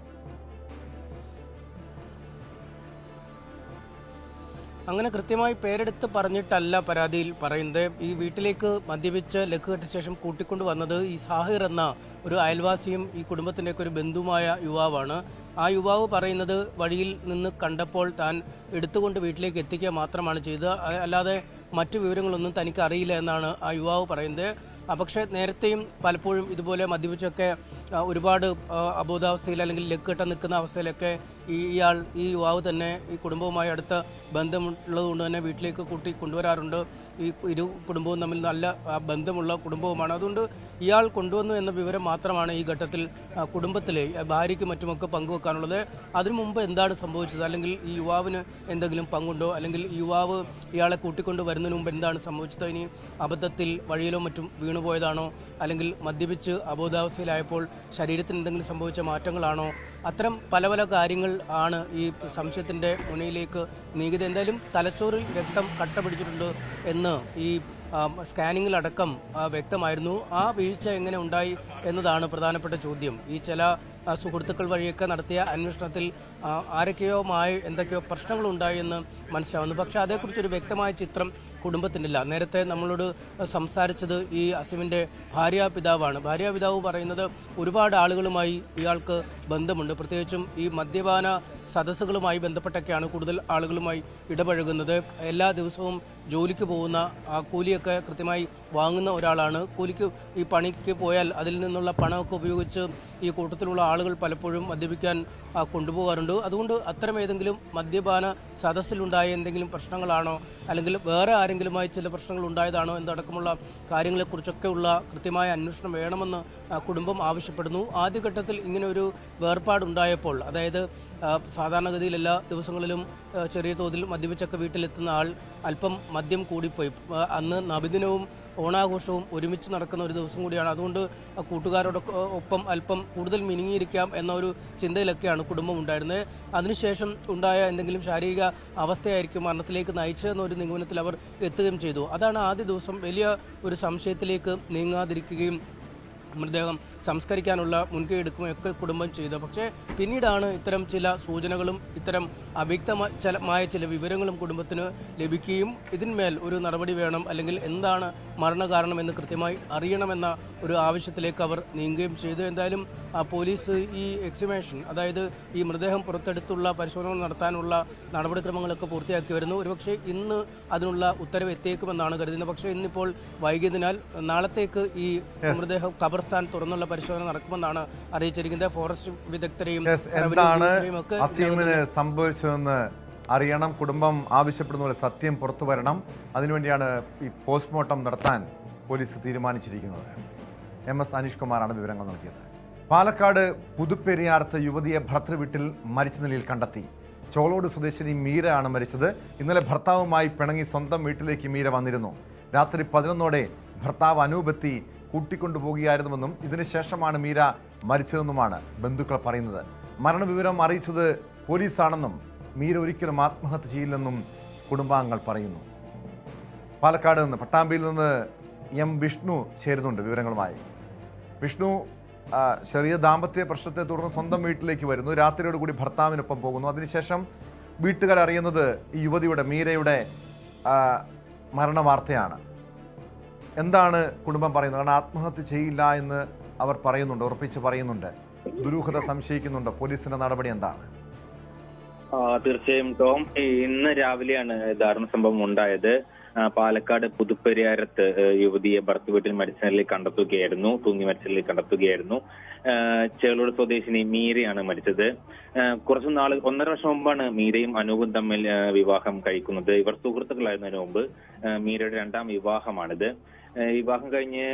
അങ്ങനെ കൃത്യമായി പേരെടുത്ത് പറഞ്ഞിട്ടല്ല പരാതിയിൽ പറയുന്നത്. ഈ വീട്ടിലേക്ക് മദ്യപിച്ച് ലക്കുകെട്ട ശേഷം കൂട്ടിക്കൊണ്ടു വന്നത് ഈ സാഹിർ എന്ന ഒരു അയൽവാസിയും ഈ കുടുംബത്തിൻ്റെയൊക്കെ ഒരു ബന്ധുവുമായ യുവാവാണ്. ആ യുവാവ് പറയുന്നത് വഴിയിൽ നിന്ന് കണ്ടപ്പോൾ താൻ എടുത്തുകൊണ്ട് വീട്ടിലേക്ക് എത്തിക്കുക മാത്രമാണ് ചെയ്തത്, അല്ലാതെ മറ്റു വിവരങ്ങളൊന്നും തനിക്ക് അറിയില്ല എന്നാണ് ആ യുവാവ് പറയുന്നത്. പക്ഷേ നേരത്തെയും പലപ്പോഴും ഇതുപോലെ മദ്യപിച്ചൊക്കെ ഒരുപാട് അബോധാവസ്ഥയിൽ അല്ലെങ്കിൽ ലക്കുകെട്ട നിൽക്കുന്ന അവസ്ഥയിലൊക്കെ ഈ യുവാവ് തന്നെ ഈ കുടുംബവുമായി അടുത്ത ബന്ധമുള്ളതുകൊണ്ട് തന്നെ വീട്ടിലേക്ക് കൂട്ടി കൊണ്ടുവരാറുണ്ട്. ഈ ഇരു കുടുംബവും തമ്മിൽ നല്ല ബന്ധമുള്ള കുടുംബവുമാണ്. അതുകൊണ്ട് ഇയാൾ കൊണ്ടുവന്നു എന്ന വിവരം മാത്രമാണ് ഈ ഘട്ടത്തിൽ കുടുംബത്തിലെ ഭാര്യയ്ക്ക് മറ്റുമൊക്കെ പങ്കുവെക്കാനുള്ളത്. അതിനു മുമ്പ് എന്താണ് സംഭവിച്ചത്, അല്ലെങ്കിൽ ഈ യുവാവിന് എന്തെങ്കിലും പങ്കുണ്ടോ, അല്ലെങ്കിൽ ഈ യുവാവ് ഇയാളെ കൂട്ടിക്കൊണ്ട് വരുന്നതിന് മുമ്പ് എന്താണ് സംഭവിച്ചത്, ഇനി അബദ്ധത്തിൽ വഴിയിലോ മറ്റും വീണുപോയതാണോ, അല്ലെങ്കിൽ മദ്യപിച്ച് അബോധാവസ്ഥയിലായപ്പോൾ ശരീരത്തിന് എന്തെങ്കിലും സംഭവിച്ച മാറ്റങ്ങളാണോ, അത്തരം പല പല കാര്യങ്ങൾ ആണ് ഈ സംശയത്തിൻ്റെ മുനയിലേക്ക് നീങ്ങിയത്. എന്തായാലും തലച്ചോറിൽ രക്തം കട്ട പിടിച്ചിട്ടുണ്ട് എന്ന് ഈ സ്കാനിങ്ങിലടക്കം വ്യക്തമായിരുന്നു. ആ വീഴ്ച എങ്ങനെ ഉണ്ടായി എന്നതാണ് പ്രധാനപ്പെട്ട ചോദ്യം. ഈ ചില സുഹൃത്തുക്കൾ വഴിയൊക്കെ നടത്തിയ അന്വേഷണത്തിൽ ആരൊക്കെയോമായി എന്തൊക്കെയോ പ്രശ്നങ്ങളുണ്ടായി എന്ന് മനസ്സിലാവുന്നു. പക്ഷേ അതേക്കുറിച്ചൊരു വ്യക്തമായ ചിത്രം കുടുംബത്തിനില്ല. നേരത്തെ നമ്മളോട് സംസാരിച്ചത് ഈ അസീമിൻ്റെ ഭാര്യാപിതാവാണ്. ഭാര്യാപിതാവ് പറയുന്നത് ഒരുപാട് ആളുകളുമായി ഇയാൾക്ക് ബന്ധമുണ്ട്, പ്രത്യേകിച്ചും ഈ മദ്യപാന സദസ്സുകളുമായി ബന്ധപ്പെട്ടൊക്കെയാണ് കൂടുതൽ ആളുകളുമായി ഇടപഴകുന്നത്. എല്ലാ ദിവസവും ജോലിക്ക് പോകുന്ന കൂലിയൊക്കെ കൃത്യമായി വാങ്ങുന്ന ഒരാളാണ്. കൂലിക്ക് ഈ പണിക്ക് പോയാൽ അതിൽ നിന്നുള്ള പണമൊക്കെ ഉപയോഗിച്ച് ഈ കൂട്ടത്തിലുള്ള ആളുകൾ പലപ്പോഴും മദ്യപിക്കാൻ കൊണ്ടുപോകാറുണ്ട്. അതുകൊണ്ട് അത്തരം ഏതെങ്കിലും മദ്യപാന സദസ്സിലുണ്ടായ എന്തെങ്കിലും പ്രശ്നങ്ങളാണോ, അല്ലെങ്കിൽ വേറെ ആരെങ്കിലുമായി ചില പ്രശ്നങ്ങൾ ഉണ്ടായതാണോ എന്നടക്കമുള്ള കാര്യങ്ങളെക്കുറിച്ചൊക്കെയുള്ള കൃത്യമായ അന്വേഷണം വേണമെന്ന് കുടുംബം ആവശ്യപ്പെടുന്നു. ആദ്യഘട്ടത്തിൽ ഇങ്ങനെ ഒരു വേർപാടുണ്ടായപ്പോൾ, അതായത് സാധാരണഗതിയിൽ എല്ലാ ദിവസങ്ങളിലും ചെറിയ തോതിൽ മദ്യപിച്ചൊക്കെ വീട്ടിലെത്തുന്ന ആൾ അല്പം മദ്യം കൂടിപ്പോയി. അന്ന് നബിദിനവും ഓണാഘോഷവും ഒരുമിച്ച് നടക്കുന്ന ഒരു ദിവസം കൂടിയാണ്. അതുകൊണ്ട് കൂട്ടുകാരോടൊപ്പം അല്പം കൂടുതൽ മിനുങ്ങിയിരിക്കാം എന്ന ഒരു ചിന്തയിലൊക്കെയാണ് കുടുംബം ഉണ്ടായിരുന്നത്. അതിനുശേഷം ഉണ്ടായ എന്തെങ്കിലും ശാരീരിക അവസ്ഥയായിരിക്കും മരണത്തിലേക്ക് നയിച്ചതെന്നൊരു നിഗമനത്തിൽ അവർ എത്തുകയും ചെയ്തു. അതാണ് ആദ്യ ദിവസം വലിയ ഒരു സംശയത്തിലേക്ക് നീങ്ങാതിരിക്കുകയും മൃതദേഹം സംസ്കരിക്കാനുള്ള മുൻകൈ എടുക്കുകയൊക്കെ കുടുംബം ചെയ്തു. പക്ഷേ പിന്നീടാണ് ഇത്തരം ചില സൂചനകളും ഇത്തരം അവ്യക്തമായ ചില വിവരങ്ങളും കുടുംബത്തിന് ലഭിക്കുകയും ഇതിന്മേൽ ഒരു നടപടി വേണം, അല്ലെങ്കിൽ എന്താണ് മരണകാരണമെന്ന് കൃത്യമായി അറിയണമെന്ന ഒരു ആവശ്യത്തിലേക്ക് അവർ നീങ്ങുകയും ചെയ്തു. എന്തായാലും പോലീസ് ഈ എക്സിമേഷൻ, അതായത് ഈ മൃതദേഹം പുറത്തെടുത്തുള്ള പരിശോധനകൾ നടത്താനുള്ള നടപടിക്രമങ്ങളൊക്കെ പൂർത്തിയാക്കി വരുന്നു. ഒരുപക്ഷെ ഇന്ന് അതിനുള്ള ഉത്തരവ് എത്തിയേക്കുമെന്നാണ് കരുതുന്നത്. പക്ഷേ ഇന്നിപ്പോൾ വൈകിയതിനാൽ നാളത്തേക്ക് ഈ മൃതദേഹം ഖബർസ്ഥാൻ തുറന്നുള്ള പരിശോധന നടക്കുമെന്നാണ് അറിയിച്ചിരിക്കുന്നത്. ഫോറസ്റ്റ് വിദഗ്ധരെയും അസീമിന് സംഭവിച്ചതെന്ന് അറിയണം. കുടുംബം ആവശ്യപ്പെടുന്ന പോലെ സത്യം പുറത്തു വരണം. അതിനുവേണ്ടിയാണ് ഈ പോസ്റ്റ്മോർട്ടം നടത്താൻ പോലീസ് തീരുമാനിച്ചിരിക്കുന്നത്. MS അനീഷ് കുമാറാണ് വിവരങ്ങൾ നൽകിയത്. പാലക്കാട് പുതുപ്പെരിയാർത്ത് യുവതിയെ ഭർത്തൃവീട്ടിൽ മരിച്ച നിലയിൽ കണ്ടെത്തി. ചോളോട് സ്വദേശിനി മീര ആണ് മരിച്ചത്. ഇന്നലെ ഭർത്താവുമായി പിണങ്ങി സ്വന്തം വീട്ടിലേക്ക് മീര വന്നിരുന്നു. രാത്രി 11ഓടെ ഭർത്താവ് അനൂപെത്തി കൂട്ടിക്കൊണ്ടുപോകുകയായിരുന്നുവെന്നും ഇതിനുശേഷമാണ് മീര മരിച്ചതെന്നുമാണ് ബന്ധുക്കൾ പറയുന്നത്. മരണവിവരം അറിയിച്ചത് പോലീസാണെന്നും മീര ഒരിക്കലും ആത്മഹത്യ ചെയ്യില്ലെന്നും കുടുംബാംഗങ്ങൾ പറയുന്നു. പാലക്കാട് നിന്ന്, പട്ടാമ്പിയിൽ നിന്ന് എം വിഷ്ണു ചേരുന്നുണ്ട് വിവരങ്ങളുമായി. വിഷ്ണു, ചെറിയ ദാമ്പത്യ പ്രശ്നത്തെ തുടർന്ന് സ്വന്തം വീട്ടിലേക്ക് വരുന്നു, രാത്രിയോടുകൂടി ഭർത്താവിനൊപ്പം പോകുന്നു. അതിനുശേഷം വീട്ടുകാരറിയുന്നത് ഈ യുവതിയുടെ മീരയുടെ മരണ വാർത്തയാണ്. എന്താണ് കുടുംബം പറയുന്നത്? കാരണം ആത്മഹത്യ ചെയ്യില്ല എന്ന് അവർ പറയുന്നുണ്ട്, ഉറപ്പിച്ച് പറയുന്നുണ്ട്. ദുരൂഹത സംശയിക്കുന്നുണ്ട്. പോലീസിന്റെ നടപടി എന്താണ്? തീർച്ചയായും ടോം, ഇന്ന് രാവിലെയാണ് ദാരുണ സംഭവം ഉണ്ടായത്. പാലക്കാട് പുതുപ്പരിയാരത്ത് യുവതിയെ ഭർത്തൃ വീട്ടിൽ മരിച്ച നിലയിൽ കണ്ടെത്തുകയായിരുന്നു, തൂങ്ങി മരിച്ച നിലയിൽ കണ്ടെത്തുകയായിരുന്നു. ചേളൂർ സ്വദേശിനി മീരയാണ് മരിച്ചത്. കുറച്ചു നാൾ 1.5 വർഷം മുമ്പാണ് മീരയും അനൂപും തമ്മിൽ വിവാഹം കഴിക്കുന്നത്. ഇവർ സുഹൃത്തുക്കളായിരുന്നു അതിനു മുമ്പ്. മീരയുടെ 2ാം വിവാഹമാണിത്. വിവാഹം കഴിഞ്ഞ്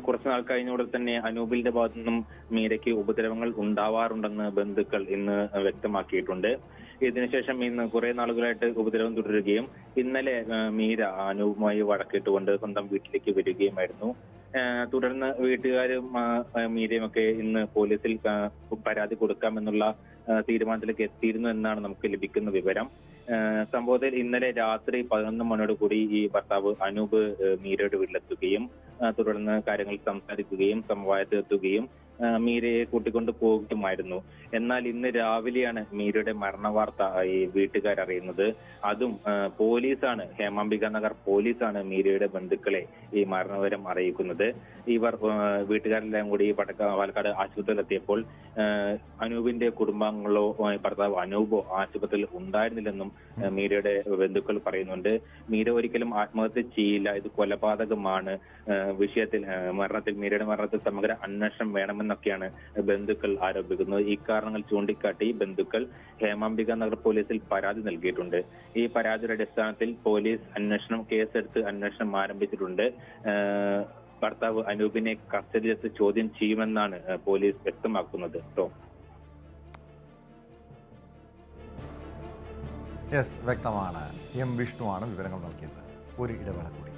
കുറച്ചു നാൾ കഴിഞ്ഞുകൂടെ തന്നെ അനൂപിന്റെ ഭാഗത്തു നിന്നും മീരയ്ക്ക് ഉപദ്രവങ്ങൾ ഉണ്ടാവാറുണ്ടെന്ന് ബന്ധുക്കൾ ഇന്ന് വ്യക്തമാക്കിയിട്ടുണ്ട്. ഇതിനുശേഷം ഇന്ന് കുറെ നാളുകളായിട്ട് ഉപദ്രവം തുടരുകയും ഇന്നലെ മീര അനൂപുമായി വഴക്കിട്ടുകൊണ്ട് സ്വന്തം വീട്ടിലേക്ക് വരികയുമായിരുന്നു. തുടർന്ന് വീട്ടുകാരും മീരയും ഒക്കെ ഇന്ന് പോലീസിൽ പരാതി കൊടുക്കാമെന്നുള്ള തീരുമാനത്തിലേക്ക് എത്തിയിരുന്നു എന്നാണ് നമുക്ക് ലഭിക്കുന്ന വിവരം. സംഭവത്തിൽ ഇന്നലെ രാത്രി 11 മണിയോട് കൂടി ഈ ഭർത്താവ് അനൂപ് മീരയുടെ വീട്ടിലെത്തുകയും തുടർന്ന് കാര്യങ്ങൾ സംസാരിക്കുകയും സമവായത്തിലെത്തുകയും മീരയെ കൂട്ടിക്കൊണ്ട് പോവുകയുമായിരുന്നു. എന്നാൽ ഇന്ന് രാവിലെയാണ് മീരയുടെ മരണവാർത്ത ഈ വീട്ടുകാരറിയുന്നത്. അതും പോലീസാണ്, ഹേമാംബിക നഗർ പോലീസാണ് മീരയുടെ ബന്ധുക്കളെ ഈ മരണവിവരം അറിയിക്കുന്നത്. ഇവർ വീട്ടുകാരെല്ലാം കൂടി പാലക്കാട് ആശുപത്രിയിലെത്തിയപ്പോൾ അനൂപിന്റെ കുടുംബാംഗങ്ങളോ ഭർത്താവ് അനൂപോ ആശുപത്രിയിൽ ഉണ്ടായിരുന്നില്ലെന്നും മീരയുടെ ബന്ധുക്കൾ പറയുന്നുണ്ട്. മീര ഒരിക്കലും ആത്മഹത്യ ചെയ്യില്ല, ഇത് കൊലപാതകമാണ്. വിഷയത്തിൽ മീരയുടെ മരണത്തിൽ സമഗ്ര അന്വേഷണം വേണമെന്നൊക്കെയാണ് ബന്ധുക്കൾ ആരോപിക്കുന്നത്. ഈ കാരണങ്ങൾ ചൂണ്ടിക്കാട്ടി ബന്ധുക്കൾ ഹേമാംബിക നഗർ പോലീസിൽ പരാതി നൽകിയിട്ടുണ്ട്. ഈ പരാതിയുടെ അടിസ്ഥാനത്തിൽ പോലീസ് കേസെടുത്ത് അന്വേഷണം ആരംഭിച്ചിട്ടുണ്ട്. ഭർത്താവ് അനൂപിനെ കസ്റ്റഡിയിലെടുത്ത് ചോദ്യം ചെയ്യുമെന്നാണ് പോലീസ് വ്യക്തമാക്കുന്നത്. യെസ്, വ്യക്തമാണ്. എം വിഷ്ണുവാണ് വിവരങ്ങൾ നൽകിയത്. ഒരു ഇടവേള കൂടി.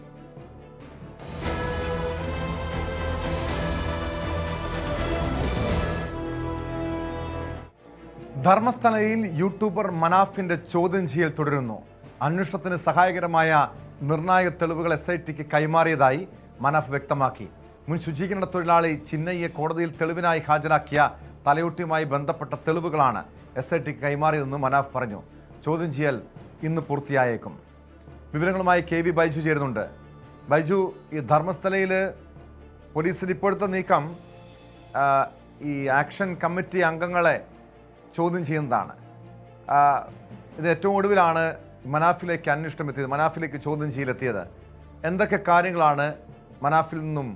ധർമ്മസ്ഥലയിൽ യൂട്യൂബർ മനാഫിന്റെ ചോദ്യം ചെയ്യൽ തുടരുന്നു. അന്വേഷണത്തിന് സഹായകരമായ നിർണായക തെളിവുകൾ SITക്ക് കൈമാറിയതായി മനാഫ് വ്യക്തമാക്കി. മുൻ ശുചീകരണ തൊഴിലാളി ചിന്നയ്യെ കോടതിയിൽ തെളിവിനായി ഹാജരാക്കിയ തലയോട്ടിയുമായി ബന്ധപ്പെട്ട തെളിവുകളാണ് SITക്ക് കൈമാറിയതെന്ന് മനാഫ് പറഞ്ഞു. ചോദ്യം ചെയ്യൽ ഇന്ന് പൂർത്തിയായേക്കും. വിവരങ്ങളുമായി KV ബൈജു ചേരുന്നുണ്ട്. ബൈജു, ഈ ധർമ്മസ്ഥലയിൽ പോലീസിന്റെ ഇപ്പോഴത്തെ നീക്കം ഈ ആക്ഷൻ കമ്മിറ്റി അംഗങ്ങളെ ചോദ്യം ചെയ്യുന്നതാണ്. ഇത് ഏറ്റവും ഒടുവിലാണ് മനാഫിലേക്ക് അന്വേഷണം എത്തിയത്, മനാഫിലേക്ക് ചോദ്യം ചെയ്യലെത്തിയത്. എന്തൊക്കെ കാര്യങ്ങളാണ് മനാഫിൽ നിന്നും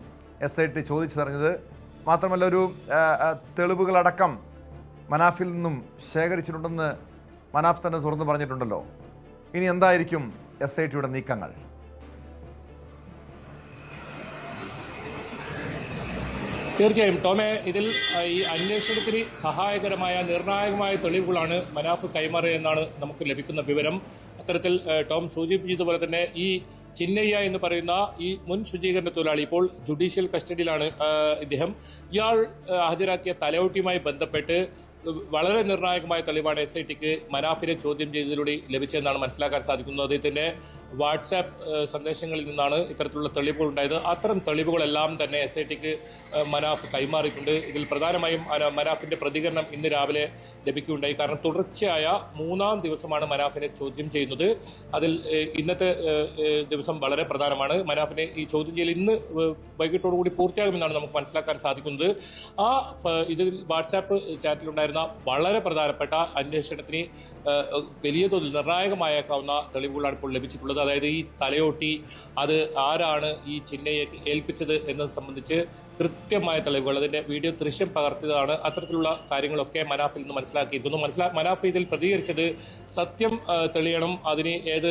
SIT ചോദിച്ചറിഞ്ഞത്? മാത്രമല്ല, ഒരു തെളിവുകളടക്കം മനാഫിൽ നിന്നും ശേഖരിച്ചിട്ടുണ്ടെന്ന് മനാഫ് തന്നെ തുറന്നു പറഞ്ഞിട്ടുണ്ടല്ലോ. ഇനി എന്തായിരിക്കും SITയുടെ നീക്കങ്ങൾ? തീർച്ചയായും ടോമെ, ഇതിൽ ഈ അന്വേഷണത്തിന് സഹായകരമായ നിർണായകമായ തെളിവുകളാണ് മനാഫ് കൈമാറിയെന്നാണ് നമുക്ക് ലഭിക്കുന്ന വിവരം. അത്തരത്തിൽ ടോം സൂചിപ്പിച്ചതുപോലെ തന്നെ ഈ ചിന്നയ്യ എന്ന് പറയുന്ന ഈ മുൻ ശുചീകരണ തൊഴിലാളി ഇപ്പോൾ ജുഡീഷ്യൽ കസ്റ്റഡിയിലാണ് ഇദ്ദേഹം. ഇയാൾ ഹാജരാക്കിയ തലയോട്ടിയുമായി ബന്ധപ്പെട്ട് വളരെ നിർണായകമായ തെളിവാണ് SITക്ക് മനാഫിനെ ചോദ്യം ചെയ്തതിലൂടെ ലഭിച്ചതെന്നാണ് മനസ്സിലാക്കാൻ സാധിക്കുന്നത്. അദ്ദേഹത്തിന്റെ വാട്സാപ്പ് സന്ദേശങ്ങളിൽ നിന്നാണ് ഇത്തരത്തിലുള്ള തെളിവുകൾ ഉണ്ടായത്. അത്തരം തെളിവുകളെല്ലാം തന്നെ SITക്ക് മനാഫ് കൈമാറിയിട്ടുണ്ട്. ഇതിൽ പ്രധാനമായും മനാഫിന്റെ പ്രതികരണം ഇന്ന് രാവിലെ ലഭിക്കുകയുണ്ടായി. കാരണം തുടർച്ചയായ 3-ാം ദിവസമാണ് മനാഫിനെ ചോദ്യം ചെയ്യുന്നത്. അതിൽ ഇന്നത്തെ ദിവസം വളരെ പ്രധാനമാണ്. മനാഫിനെ ഈ ചോദ്യം ചെയ്യൽ ഇന്ന് വൈകിട്ടോടുകൂടി പൂർത്തിയാകുമെന്നാണ് നമുക്ക് മനസ്സിലാക്കാൻ സാധിക്കുന്നത്. ഇതിൽ വാട്സാപ്പ് ചാറ്റിലുണ്ടായിരുന്ന വളരെ പ്രധാനപ്പെട്ട അന്വേഷണത്തിന് വലിയ തോതിൽ നിർണായകമായേക്കാവുന്ന തെളിവുകളാണ് ഇപ്പോൾ ലഭിച്ചിട്ടുള്ളത്. അതായത് ഈ തലയോട്ടി അത് ആരാണ് ഈ ചിന്നയെ ഏൽപ്പിച്ചത് എന്നത് സംബന്ധിച്ച് കൃത്യമായ തെളിവുകൾ, അതിന്റെ വീഡിയോ ദൃശ്യം പകർത്തിയതാണ്. അത്തരത്തിലുള്ള കാര്യങ്ങളൊക്കെ മനാഫിൽ നിന്ന് മനസ്സിലാക്കിയിരിക്കുന്നു. മനാഫ് ഇതിൽ പ്രതികരിച്ചത് സത്യം തെളിയണം, അതിന് ഏത്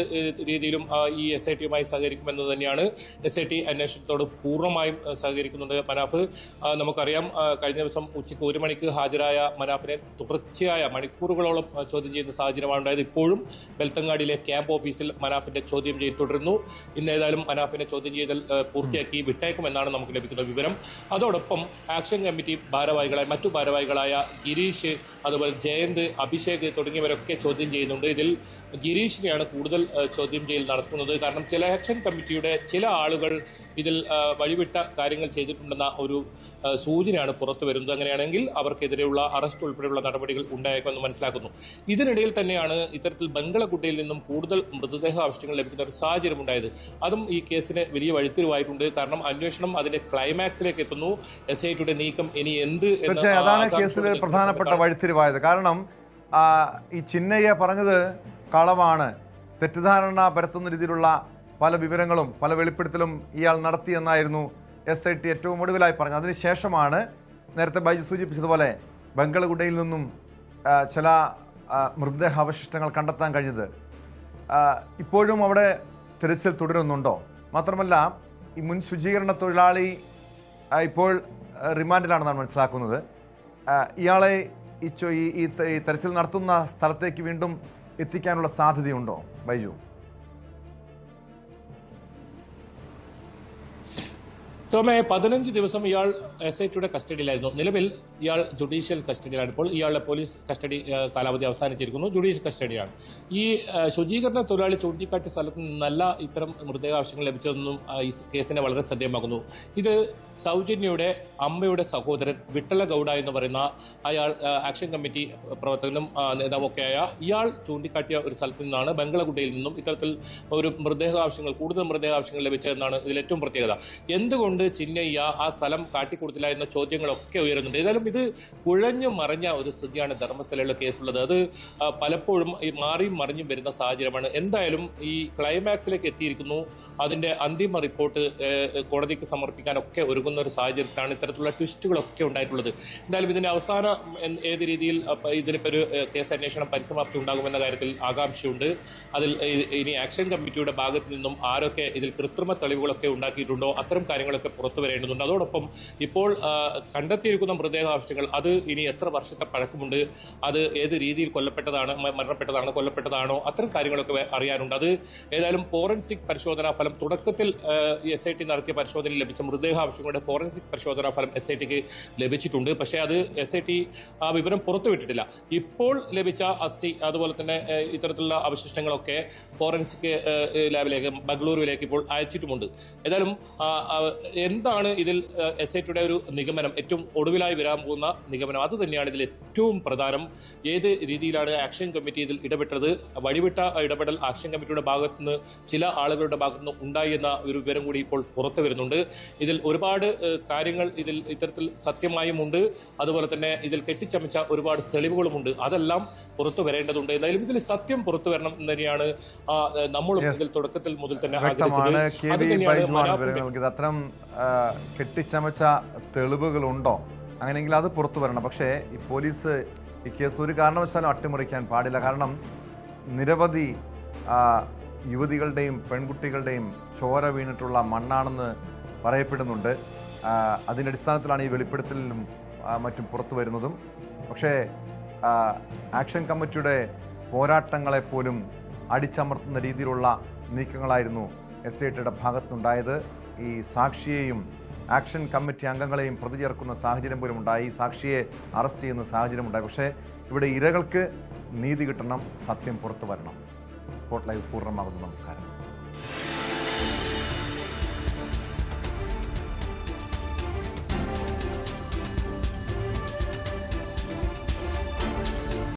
രീതിയിലും ഈ SITയുമായി സഹകരിക്കുമെന്നത് തന്നെയാണ്. SIT അന്വേഷണത്തോട് പൂർണ്ണമായും സഹകരിക്കുന്നുണ്ട് മനാഫ്. നമുക്കറിയാം, കഴിഞ്ഞ ദിവസം ഉച്ചയ്ക്ക് 1 മണിക്ക് ഹാജരായ മനാഫിനെ മനാഫിനെ തുടർച്ചയായ മണിക്കൂറുകളോളം ചോദ്യം ചെയ്യുന്ന സാഹചര്യമാണ് ഉണ്ടായത്. ഇപ്പോഴും ബെൽത്തങ്ങാടിയിലെ ക്യാമ്പ് ഓഫീസിൽ മനാഫിന്റെ ചോദ്യം ചെയ്ത് തുടരുന്നു. ഇന്ന് ഏതായാലും മനാഫിനെ ചോദ്യം ചെയ്തൽ പൂർത്തിയാക്കി വിട്ടേക്കുമെന്നാണ് നമുക്ക് ലഭിക്കുന്ന വിവരം. അതോടൊപ്പം ആക്ഷൻ കമ്മിറ്റി മറ്റു ഭാരവാഹികളായ ഗിരീഷ്, അതുപോലെ ജയന്ത്, അഭിഷേക് തുടങ്ങിയവരൊക്കെ ചോദ്യം ചെയ്യുന്നുണ്ട്. ഇതിൽ ഗിരീഷിനെയാണ് കൂടുതൽ ചോദ്യം ചെയ്യൽ നടത്തുന്നത്. കാരണം ചില ആക്ഷൻ കമ്മിറ്റിയുടെ ചില ആളുകൾ ഇതിൽ വഴിവിട്ട കാര്യങ്ങൾ ചെയ്തിട്ടുണ്ടെന്ന ഒരു സൂചനയാണ് പുറത്തു വരുന്നത്. അങ്ങനെയാണെങ്കിൽ അവർക്കെതിരെയുള്ള അറസ്റ്റ് ഉൾപ്പെടെയുള്ള നടപടികൾ ഉണ്ടായേക്കുമെന്ന് മനസ്സിലാക്കുന്നു. ഇതിനിടയിൽ തന്നെയാണ് ഇത്തരത്തിൽ ബംഗളകുട്ടയിൽ നിന്നും കൂടുതൽ മൃതദേഹ അവശിഷ്ടങ്ങൾ ലഭിക്കുന്ന ഒരു സാഹചര്യം ഉണ്ടായത്. അതും ഈ കേസിന് വലിയ വഴിത്തിരിവായിട്ടുണ്ട്. കാരണം അന്വേഷണം അതിന്റെ ക്ലൈമാക്സിലേക്ക് എത്തുന്നു. SITയുടെ നീക്കം ഇനി എന്ത് അതാണ് കേസിൽ പ്രധാനപ്പെട്ട വഴിത്തിരിവായത്. കാരണം ഈ ചിന്നയ്യ പറഞ്ഞത് കളവാണ്, തെറ്റിദ്ധാരണ പരത്തുന്ന രീതിയിലുള്ള പല വിവരങ്ങളും പല വെളിപ്പെടുത്തലും ഇയാൾ നടത്തിയെന്നായിരുന്നു SIT ഏറ്റവും ഒടുവിലായി പറഞ്ഞത്. അതിനുശേഷമാണ് നേരത്തെ ബൈജു സൂചിപ്പിച്ചതുപോലെ ബംഗളഗുഡയിൽ നിന്നും ചില മൃതദേഹാവശിഷ്ടങ്ങൾ കണ്ടെത്താൻ കഴിഞ്ഞത്. ഇപ്പോഴും അവിടെ തിരച്ചിൽ തുടരുന്നുണ്ടോ? മാത്രമല്ല ഈ മുൻ ശുചീകരണ തൊഴിലാളി ഇപ്പോൾ റിമാൻഡിലാണെന്നാണ് മനസ്സിലാക്കുന്നത്. ഇയാളെ ഈ തെരച്ചിൽ നടത്തുന്ന സ്ഥലത്തേക്ക് വീണ്ടും എത്തിക്കാനുള്ള സാധ്യതയുണ്ടോ ബൈജു? ടോമെ, 15 ദിവസം ഇയാൾ SITയുടെ കസ്റ്റഡിയിലായിരുന്നു. നിലവിൽ ഇയാൾ ജുഡീഷ്യൽ കസ്റ്റഡിയിലാണ്. ഇപ്പോൾ ഇയാളുടെ പോലീസ് കസ്റ്റഡി കാലാവധി അവസാനിച്ചിരിക്കുന്നു. ജുഡീഷ്യൽ കസ്റ്റഡിയാണ്. ഈ ശുചീകരണ തൊഴിലാളി ചൂണ്ടിക്കാട്ടിയ സ്ഥലത്ത് നിന്നല്ല ഇത്തരം മൃതദേഹാവശിഷ്ടങ്ങൾ ലഭിച്ചതെന്നും ഈ കേസിനെ വളരെ ശ്രദ്ധേയമാകുന്നു. ഇത് സൗജന്യയുടെ അമ്മയുടെ സഹോദരൻ വിട്ടല ഗൌഡ എന്ന് പറയുന്ന അയാൾ ആക്ഷൻ കമ്മിറ്റി പ്രവർത്തകനും നേതാവൊക്കെയായ ഇയാൾ ചൂണ്ടിക്കാട്ടിയ ഒരു സ്ഥലത്ത് നിന്നാണ് ബംഗളഗുഡയിൽ നിന്നും ഇത്തരത്തിൽ ഒരു കൂടുതൽ മൃതദേഹാവശിഷ്ടങ്ങൾ ലഭിച്ചതെന്നാണ് ഇതിൽ ഏറ്റവും പ്രത്യേകത. എന്തുകൊണ്ട് ചിന്നയ്യ ആ സ്ഥലം കാട്ടിക്കൊടുത്തില്ല എന്ന ചോദ്യങ്ങളൊക്കെ ഉയരുന്നുണ്ട്. ഏതായാലും ഇത് കുഴഞ്ഞു മറിഞ്ഞ ഒരു സ്ഥിതിയാണ് ധർമ്മസ്ഥലയിലെ കേസുള്ളത്. അത് പലപ്പോഴും മാറിയും മറിഞ്ഞും വരുന്ന സാഹചര്യമാണ്. എന്തായാലും ഈ ക്ലൈമാക്സിലേക്ക് എത്തിയിരിക്കുന്നു. അതിന്റെ അന്തിമ റിപ്പോർട്ട് കോടതിക്ക് സമർപ്പിക്കാനൊക്കെ ഒരുങ്ങുന്ന ഒരു സാഹചര്യത്തിലാണ് ഇത്തരത്തിലുള്ള ട്വിസ്റ്റുകളൊക്കെ ഉണ്ടായിട്ടുള്ളത്. എന്തായാലും ഇതിന്റെ അവസാനം ഏത് രീതിയിൽ ഇതിനിപ്പോൾ ഒരു കേസ് അന്വേഷണം പരിസമാപ്തി ഉണ്ടാകുമെന്ന കാര്യത്തിൽ ആകാംക്ഷയുണ്ട്. അതിൽ ഇനി ആക്ഷൻ കമ്മിറ്റിയുടെ ഭാഗത്തു നിന്നും ആരൊക്കെ ഇതിൽ കൃത്രിമ തെളിവുകളൊക്കെ ഉണ്ടാക്കിയിട്ടുണ്ടോ അത്തരം കാര്യങ്ങളൊക്കെ പുറത്തു വരേണ്ടതുണ്ട്. അതോടൊപ്പം ഇപ്പോൾ കണ്ടെത്തിയിരിക്കുന്ന മൃതദേഹാവശിഷ്ടങ്ങൾ അത് ഇനി എത്ര വർഷത്തെ പഴക്കമുണ്ട്, അത് ഏത് രീതിയിൽ കൊല്ലപ്പെട്ടതാണോ അത്തരം കാര്യങ്ങളൊക്കെ അറിയാനുണ്ട്. അത് ഏതായാലും ഫോറൻസിക് പരിശോധനാ ഫലം തുടക്കത്തിൽ SIT നടത്തിയ പരിശോധനയിൽ ലഭിച്ച മൃതദേഹാവശിഷ്ടങ്ങളുടെ ഫോറൻസിക് പരിശോധനാ ഫലം SITക്ക് ലഭിച്ചിട്ടുണ്ട്. പക്ഷേ അത് SIT ആ വിവരം പുറത്തുവിട്ടിട്ടില്ല. ഇപ്പോൾ ലഭിച്ച അസ്ഥി അതുപോലെ തന്നെ ഇത്തരത്തിലുള്ള അവശിഷ്ടങ്ങളൊക്കെ ഫോറൻസിക് ലാബിലേക്ക് ബംഗളൂരുവിലേക്ക് ഇപ്പോൾ അയച്ചിട്ടുമുണ്ട്. ഏതായാലും എന്താണ് ഇതിൽ SITയുടെ ഒരു നിഗമനം, ഏറ്റവും ഒടുവിലായി വരാൻ പോകുന്ന നിഗമനം അത് തന്നെയാണ് ഇതിൽ ഏറ്റവും പ്രധാനം. ഏത് രീതിയിലാണ് ആക്ഷൻ കമ്മിറ്റി ഇതിൽ ഇടപെട്ടത്? വഴിവിട്ട ഇടപെടൽ ആക്ഷൻ കമ്മിറ്റിയുടെ ഭാഗത്തുനിന്ന് ചില ആളുകളുടെ ഭാഗത്തുനിന്ന് ഉണ്ടായി എന്ന ഒരു വിവരം കൂടി ഇപ്പോൾ പുറത്തു വരുന്നുണ്ട്. ഇതിൽ ഒരുപാട് കാര്യങ്ങൾ ഇത്തരത്തിൽ സത്യമായും ഉണ്ട്. അതുപോലെ തന്നെ ഇതിൽ കെട്ടിച്ചമച്ച ഒരുപാട് തെളിവുകളുമുണ്ട്. അതെല്ലാം പുറത്തു വരേണ്ടതുണ്ട്. എന്തായാലും ഇതിൽ സത്യം പുറത്തു വരണം എന്ന് തന്നെയാണ് നമ്മളും ഇതിൽ തുടക്കത്തിൽ മുതൽ തന്നെ ആഗ്രഹിച്ചത്. അത്തരം കെട്ടിച്ചമച്ച തെളിവുകളുണ്ടോ? അങ്ങനെയെങ്കിൽ അത് പുറത്തു വരണം. പക്ഷേ ഈ പോലീസ് ഈ കേസ് ഒരു കാരണവശാലും അട്ടിമറിക്കാൻ പാടില്ല. കാരണം നിരവധി യുവതികളുടെയും പെൺകുട്ടികളുടെയും ചോര വീണിട്ടുള്ള മണ്ണാണെന്ന് പറയപ്പെടുന്നുണ്ട്. അതിൻ്റെ അടിസ്ഥാനത്തിലാണ് ഈ വെളിപ്പെടുത്തലിലും മറ്റും പുറത്തു വരുന്നതും. പക്ഷേ ആക്ഷൻ കമ്മിറ്റിയുടെ പോരാട്ടങ്ങളെപ്പോലും അടിച്ചമർത്തുന്ന രീതിയിലുള്ള നീക്കങ്ങളായിരുന്നു SITയുടെ ഭാഗത്തുനിന്നുണ്ടായത്. ഈ സാക്ഷിയെയും ആക്ഷൻ കമ്മിറ്റി അംഗങ്ങളെയും പ്രതി ചേർക്കുന്ന സാഹചര്യം പോലും ഉണ്ടായി. സാക്ഷിയെ അറസ്റ്റ് ചെയ്യുന്ന സാഹചര്യം ഉണ്ടായി. പക്ഷേ ഇവിടെ ഇരകൾക്ക് നീതി കിട്ടണം, സത്യം പുറത്തു വരണം. സ്പോട്ട് ലൈവ് പൂർണ്ണമാകുന്നു. നമസ്കാരം.